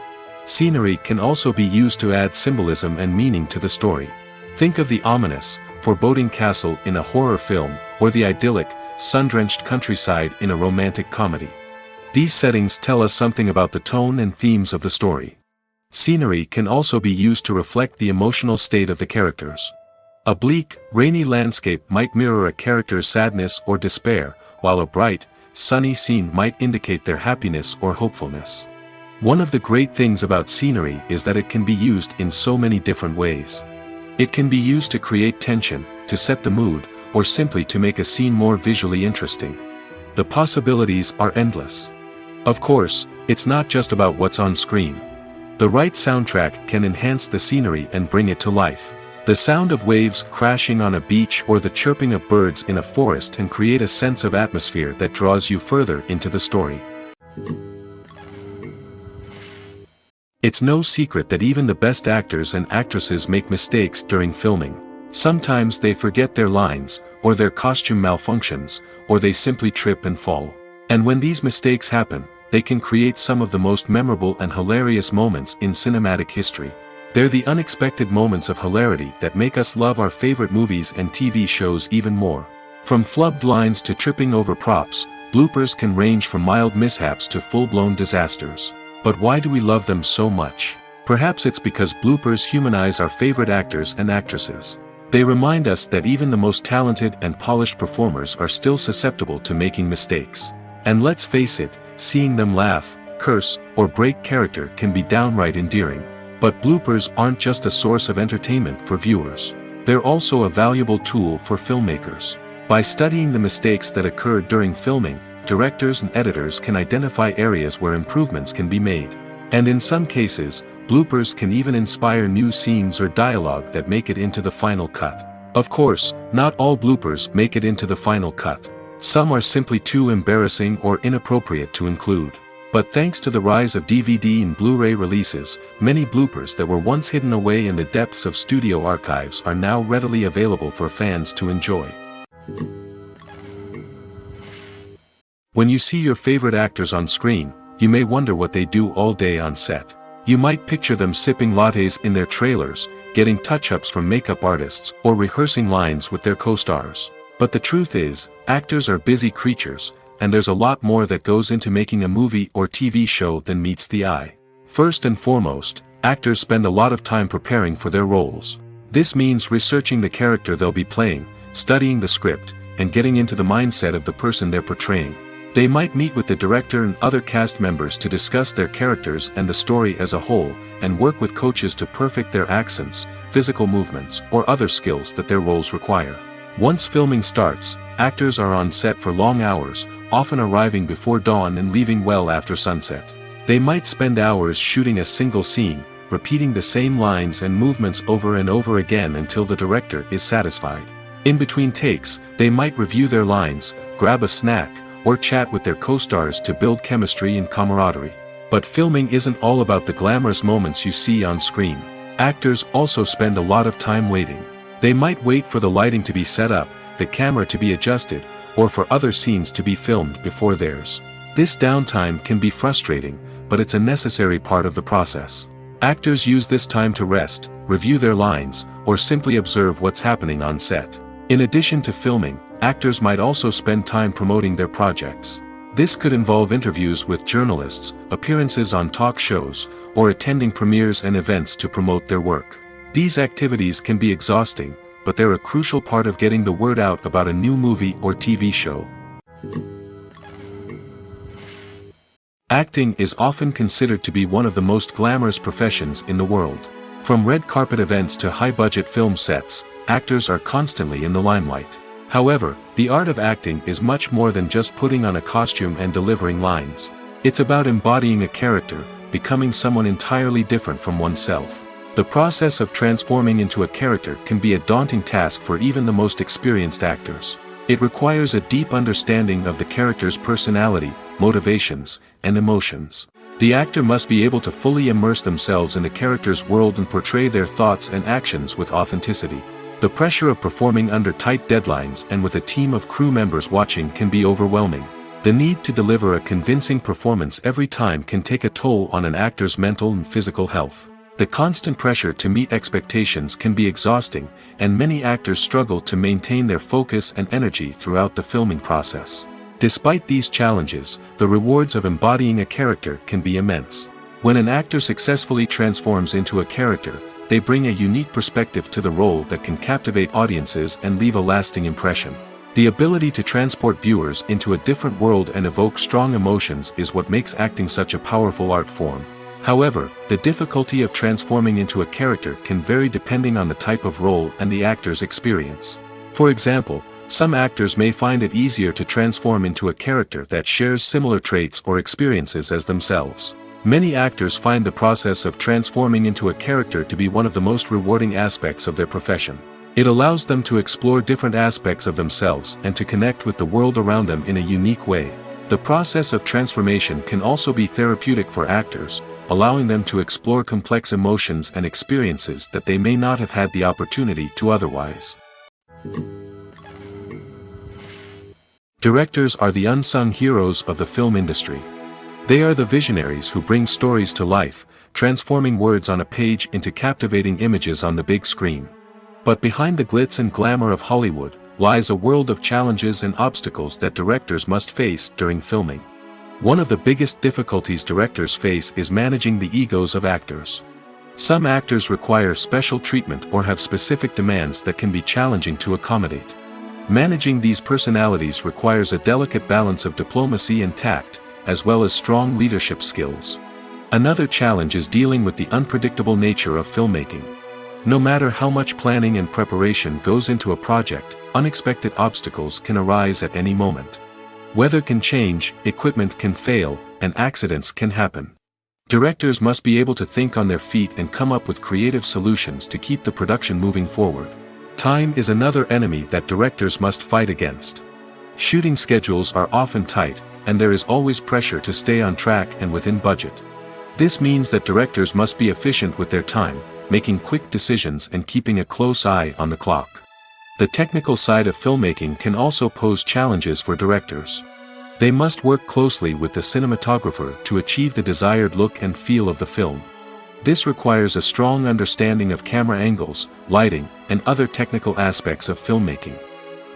Scenery can also be used to add symbolism and meaning to the story. Think of the ominous, foreboding castle in a horror film, or the idyllic, sun-drenched countryside in a romantic comedy. These settings tell us something about the tone and themes of the story. Scenery can also be used to reflect the emotional state of the characters. A bleak, rainy landscape might mirror a character's sadness or despair, while a bright, sunny scene might indicate their happiness or hopefulness. One of the great things about scenery is that it can be used in so many different ways. It can be used to create tension, to set the mood, or simply to make a scene more visually interesting. The possibilities are endless. Of course, it's not just about what's on screen. The right soundtrack can enhance the scenery and bring it to life. The sound of waves crashing on a beach or the chirping of birds in a forest can create a sense of atmosphere that draws you further into the story. It's no secret that even the best actors and actresses make mistakes during filming. Sometimes they forget their lines, or their costume malfunctions, or they simply trip and fall. And when these mistakes happen, they can create some of the most memorable and hilarious moments in cinematic history. They're the unexpected moments of hilarity that make us love our favorite movies and TV shows even more. From flubbed lines to tripping over props, bloopers can range from mild mishaps to full-blown disasters. But why do we love them so much? Perhaps it's because bloopers humanize our favorite actors and actresses. They remind us that even the most talented and polished performers are still susceptible to making mistakes. And let's face it, seeing them laugh, curse, or break character can be downright endearing. But bloopers aren't just a source of entertainment for viewers. They're also a valuable tool for filmmakers. By studying the mistakes that occurred during filming, directors and editors can identify areas where improvements can be made. And in some cases, bloopers can even inspire new scenes or dialogue that make it into the final cut. Of course, not all bloopers make it into the final cut. Some are simply too embarrassing or inappropriate to include. But thanks to the rise of DVD and Blu-ray releases, many bloopers that were once hidden away in the depths of studio archives are now readily available for fans to enjoy. When you see your favorite actors on screen, you may wonder what they do all day on set. You might picture them sipping lattes in their trailers, getting touch-ups from makeup artists, or rehearsing lines with their co-stars. But the truth is, actors are busy creatures, and there's a lot more that goes into making a movie or TV show than meets the eye. First and foremost, actors spend a lot of time preparing for their roles. This means researching the character they'll be playing, studying the script, and getting into the mindset of the person they're portraying. They might meet with the director and other cast members to discuss their characters and the story as a whole, and work with coaches to perfect their accents, physical movements, or other skills that their roles require. Once filming starts, actors are on set for long hours, often arriving before dawn and leaving well after sunset. They might spend hours shooting a single scene, repeating the same lines and movements over and over again until the director is satisfied. In between takes, they might review their lines, grab a snack, or chat with their co-stars to build chemistry and camaraderie. But filming isn't all about the glamorous moments you see on screen. Actors also spend a lot of time waiting. They might wait for the lighting to be set up, the camera to be adjusted, or for other scenes to be filmed before theirs. This downtime can be frustrating, but it's a necessary part of the process. Actors use this time to rest, review their lines, or simply observe what's happening on set. In addition to filming, actors might also spend time promoting their projects. This could involve interviews with journalists, appearances on talk shows, or attending premieres and events to promote their work. These activities can be exhausting, but they're a crucial part of getting the word out about a new movie or TV show. Acting is often considered to be one of the most glamorous professions in the world. From red carpet events to high-budget film sets, actors are constantly in the limelight. However, the art of acting is much more than just putting on a costume and delivering lines. It's about embodying a character, becoming someone entirely different from oneself. The process of transforming into a character can be a daunting task for even the most experienced actors. It requires a deep understanding of the character's personality, motivations, and emotions. The actor must be able to fully immerse themselves in the character's world and portray their thoughts and actions with authenticity. The pressure of performing under tight deadlines and with a team of crew members watching can be overwhelming. The need to deliver a convincing performance every time can take a toll on an actor's mental and physical health. The constant pressure to meet expectations can be exhausting, and many actors struggle to maintain their focus and energy throughout the filming process. Despite these challenges, the rewards of embodying a character can be immense. When an actor successfully transforms into a character, they bring a unique perspective to the role that can captivate audiences and leave a lasting impression. The ability to transport viewers into a different world and evoke strong emotions is what makes acting such a powerful art form. However, the difficulty of transforming into a character can vary depending on the type of role and the actor's experience. For example, some actors may find it easier to transform into a character that shares similar traits or experiences as themselves. Many actors find the process of transforming into a character to be one of the most rewarding aspects of their profession. It allows them to explore different aspects of themselves and to connect with the world around them in a unique way. The process of transformation can also be therapeutic for actors, allowing them to explore complex emotions and experiences that they may not have had the opportunity to otherwise. Directors are the unsung heroes of the film industry. They are the visionaries who bring stories to life, transforming words on a page into captivating images on the big screen. But behind the glitz and glamour of Hollywood lies a world of challenges and obstacles that directors must face during filming. One of the biggest difficulties directors face is managing the egos of actors. Some actors require special treatment or have specific demands that can be challenging to accommodate. Managing these personalities requires a delicate balance of diplomacy and tact, as well as strong leadership skills. Another challenge is dealing with the unpredictable nature of filmmaking. No matter how much planning and preparation goes into a project, unexpected obstacles can arise at any moment. Weather can change, equipment can fail, and accidents can happen. Directors must be able to think on their feet and come up with creative solutions to keep the production moving forward. Time is another enemy that directors must fight against. Shooting schedules are often tight, and there is always pressure to stay on track and within budget. This means that directors must be efficient with their time, making quick decisions and keeping a close eye on the clock. The technical side of filmmaking can also pose challenges for directors. They must work closely with the cinematographer to achieve the desired look and feel of the film. This requires a strong understanding of camera angles, lighting, and other technical aspects of filmmaking.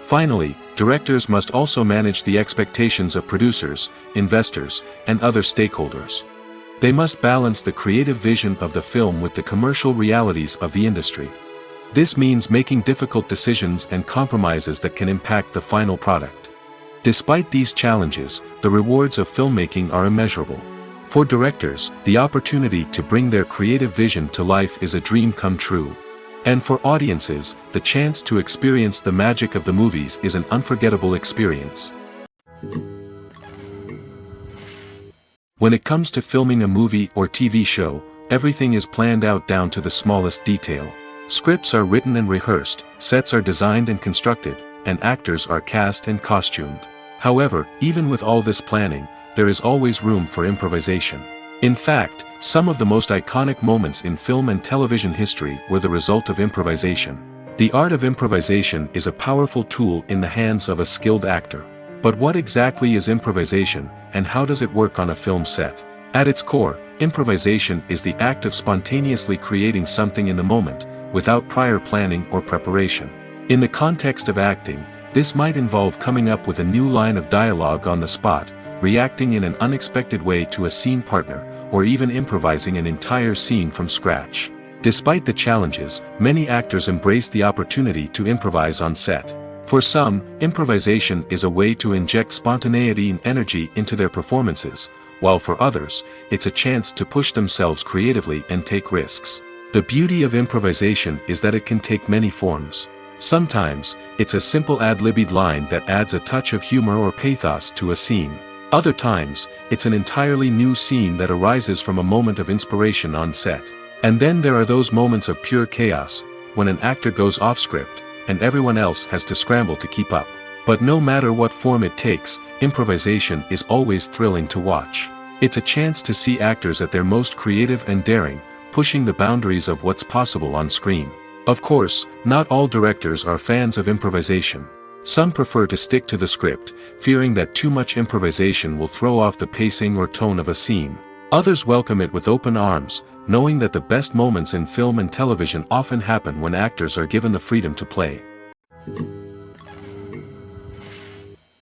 Finally, directors must also manage the expectations of producers, investors, and other stakeholders. They must balance the creative vision of the film with the commercial realities of the industry. This means making difficult decisions and compromises that can impact the final product. Despite these challenges, the rewards of filmmaking are immeasurable. For directors, the opportunity to bring their creative vision to life is a dream come true. And for audiences, the chance to experience the magic of the movies is an unforgettable experience. When it comes to filming a movie or TV show, everything is planned out down to the smallest detail. Scripts are written and rehearsed, sets are designed and constructed, and actors are cast and costumed. However, even with all this planning, there is always room for improvisation. In fact, some of the most iconic moments in film and television history were the result of improvisation. The art of improvisation is a powerful tool in the hands of a skilled actor. But what exactly is improvisation, and how does it work on a film set? At its core, improvisation is the act of spontaneously creating something in the moment, without prior planning or preparation. In the context of acting, this might involve coming up with a new line of dialogue on the spot, reacting in an unexpected way to a scene partner, or even improvising an entire scene from scratch. Despite the challenges, many actors embrace the opportunity to improvise on set. For some, improvisation is a way to inject spontaneity and energy into their performances, while for others, it's a chance to push themselves creatively and take risks. The beauty of improvisation is that it can take many forms. Sometimes, it's a simple ad-libbed line that adds a touch of humor or pathos to a scene. Other times, it's an entirely new scene that arises from a moment of inspiration on set. And then there are those moments of pure chaos, when an actor goes off script, and everyone else has to scramble to keep up. But no matter what form it takes, improvisation is always thrilling to watch. It's a chance to see actors at their most creative and daring, pushing the boundaries of what's possible on screen. Of course, not all directors are fans of improvisation. Some prefer to stick to the script, fearing that too much improvisation will throw off the pacing or tone of a scene. Others welcome it with open arms, knowing that the best moments in film and television often happen when actors are given the freedom to play.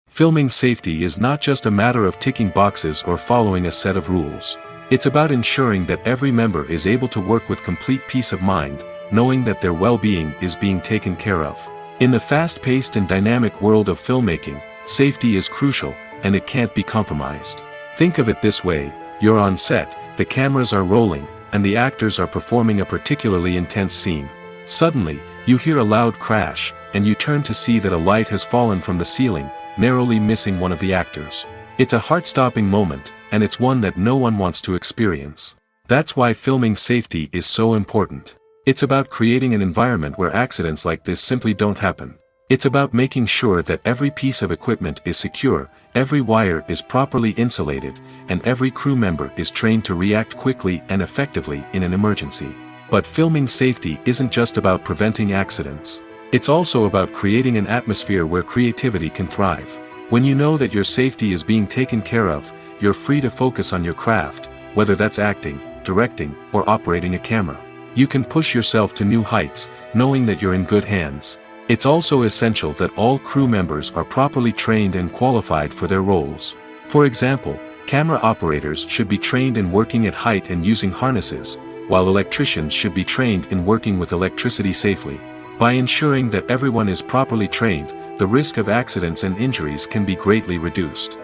Filming safety is not just a matter of ticking boxes or following a set of rules. It's about ensuring that every member is able to work with complete peace of mind, knowing that their well-being is being taken care of. In the fast-paced and dynamic world of filmmaking, safety is crucial, and it can't be compromised. Think of it this way: you're on set, the cameras are rolling, and the actors are performing a particularly intense scene. Suddenly, you hear a loud crash, and you turn to see that a light has fallen from the ceiling, narrowly missing one of the actors. It's a heart-stopping moment, and it's one that no one wants to experience. That's why filming safety is so important. It's about creating an environment where accidents like this simply don't happen. It's about making sure that every piece of equipment is secure, every wire is properly insulated, and every crew member is trained to react quickly and effectively in an emergency. But filming safety isn't just about preventing accidents. It's also about creating an atmosphere where creativity can thrive. When you know that your safety is being taken care of, you're free to focus on your craft, whether that's acting, directing, or operating a camera. You can push yourself to new heights, knowing that you're in good hands. It's also essential that all crew members are properly trained and qualified for their roles. For example, camera operators should be trained in working at height and using harnesses, while electricians should be trained in working with electricity safely. By ensuring that everyone is properly trained, the risk of accidents and injuries can be greatly reduced.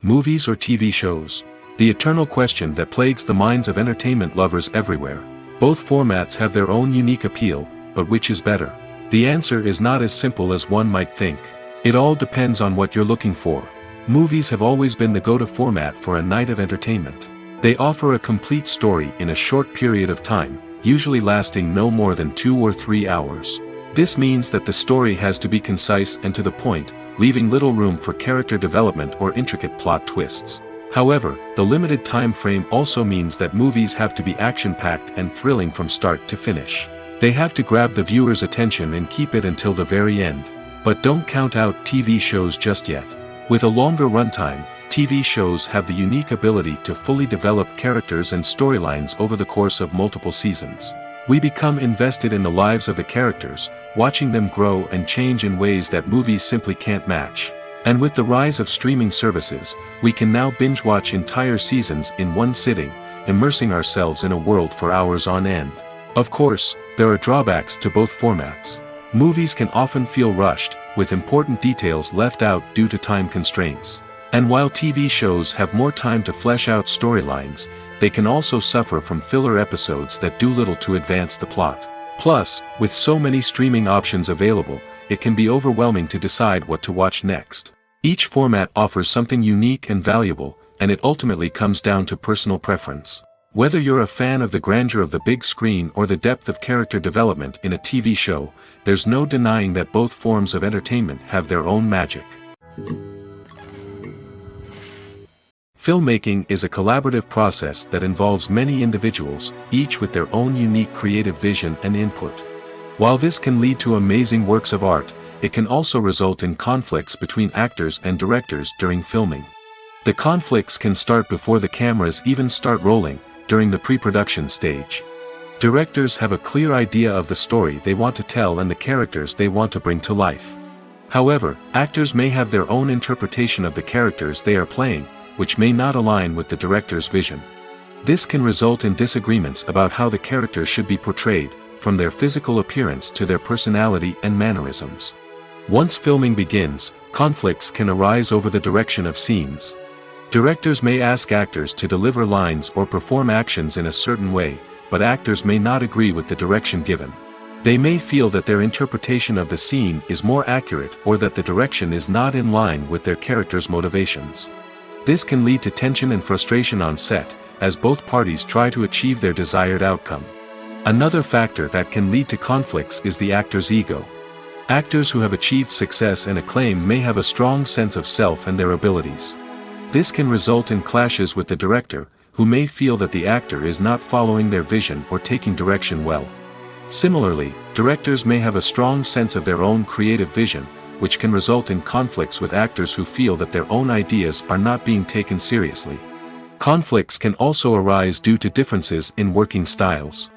Movies or TV shows? The eternal question that plagues the minds of entertainment lovers everywhere. Both formats have their own unique appeal, but which is better? The answer is not as simple as one might think. It all depends on what you're looking for. Movies have always been the go-to format for a night of entertainment. They offer a complete story in a short period of time, usually lasting no more than 2 or 3 hours. This means that the story has to be concise and to the point, leaving little room for character development or intricate plot twists. However, the limited time frame also means that movies have to be action-packed and thrilling from start to finish. They have to grab the viewer's attention and keep it until the very end. But don't count out TV shows just yet. With a longer runtime, TV shows have the unique ability to fully develop characters and storylines over the course of multiple seasons. We become invested in the lives of the characters, watching them grow and change in ways that movies simply can't match. And with the rise of streaming services, we can now binge-watch entire seasons in one sitting, immersing ourselves in a world for hours on end. Of course, there are drawbacks to both formats. Movies can often feel rushed, with important details left out due to time constraints. And while TV shows have more time to flesh out storylines, they can also suffer from filler episodes that do little to advance the plot. Plus, with so many streaming options available, it can be overwhelming to decide what to watch next. Each format offers something unique and valuable, and it ultimately comes down to personal preference. Whether you're a fan of the grandeur of the big screen or the depth of character development in a TV show, there's no denying that both forms of entertainment have their own magic. Filmmaking is a collaborative process that involves many individuals, each with their own unique creative vision and input. While this can lead to amazing works of art, it can also result in conflicts between actors and directors during filming. The conflicts can start before the cameras even start rolling, during the pre-production stage. Directors have a clear idea of the story they want to tell and the characters they want to bring to life. However, actors may have their own interpretation of the characters they are playing, which may not align with the director's vision. This can result in disagreements about how the characters should be portrayed, from their physical appearance to their personality and mannerisms. Once filming begins, conflicts can arise over the direction of scenes. Directors may ask actors to deliver lines or perform actions in a certain way, but actors may not agree with the direction given. They may feel that their interpretation of the scene is more accurate or that the direction is not in line with their character's motivations. This can lead to tension and frustration on set, as both parties try to achieve their desired outcome. Another factor that can lead to conflicts is the actor's ego. Actors who have achieved success and acclaim may have a strong sense of self and their abilities. This can result in clashes with the director, who may feel that the actor is not following their vision or taking direction well. Similarly, directors may have a strong sense of their own creative vision, which can result in conflicts with actors who feel that their own ideas are not being taken seriously. Conflicts can also arise due to differences in working styles.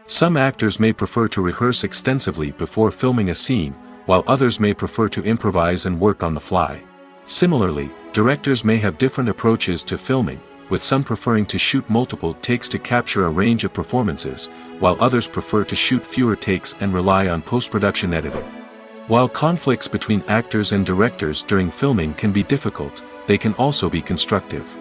Some actors may prefer to rehearse extensively before filming a scene, while others may prefer to improvise and work on the fly. Similarly, directors may have different approaches to filming, with some preferring to shoot multiple takes to capture a range of performances, while others prefer to shoot fewer takes and rely on post-production editing. While conflicts between actors and directors during filming can be difficult, they can also be constructive.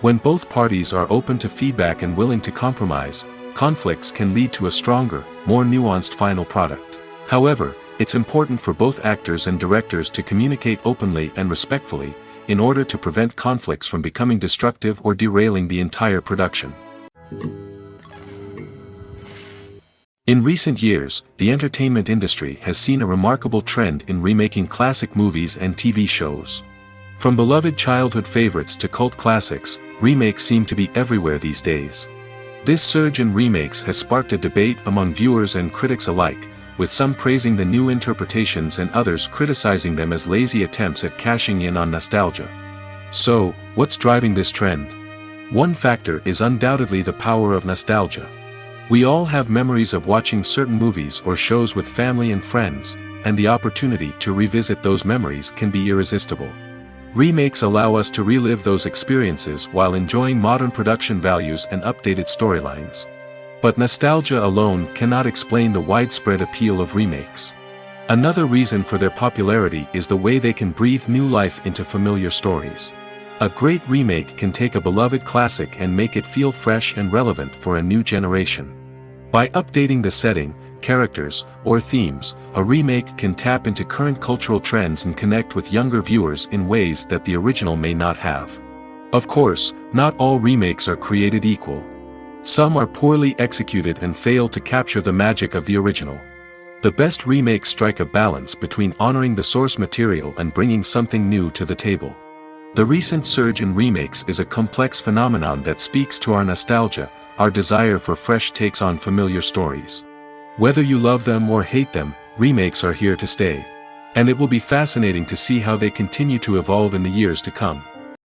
When both parties are open to feedback and willing to compromise, conflicts can lead to a stronger, more nuanced final product. However, it's important for both actors and directors to communicate openly and respectfully, in order to prevent conflicts from becoming destructive or derailing the entire production. In recent years, the entertainment industry has seen a remarkable trend in remaking classic movies and TV shows. From beloved childhood favorites to cult classics, remakes seem to be everywhere these days. This surge in remakes has sparked a debate among viewers and critics alike, with some praising the new interpretations and others criticizing them as lazy attempts at cashing in on nostalgia. So, what's driving this trend? One factor is undoubtedly the power of nostalgia. We all have memories of watching certain movies or shows with family and friends, and the opportunity to revisit those memories can be irresistible. Remakes allow us to relive those experiences while enjoying modern production values and updated storylines. But nostalgia alone cannot explain the widespread appeal of remakes. Another reason for their popularity is the way they can breathe new life into familiar stories. A great remake can take a beloved classic and make it feel fresh and relevant for a new generation. By updating the setting, characters, or themes, a remake can tap into current cultural trends and connect with younger viewers in ways that the original may not have. Of course, not all remakes are created equal. Some are poorly executed and fail to capture the magic of the original. The best remakes strike a balance between honoring the source material and bringing something new to the table. The recent surge in remakes is a complex phenomenon that speaks to our nostalgia, our desire for fresh takes on familiar stories. Whether you love them or hate them, remakes are here to stay. And it will be fascinating to see how they continue to evolve in the years to come.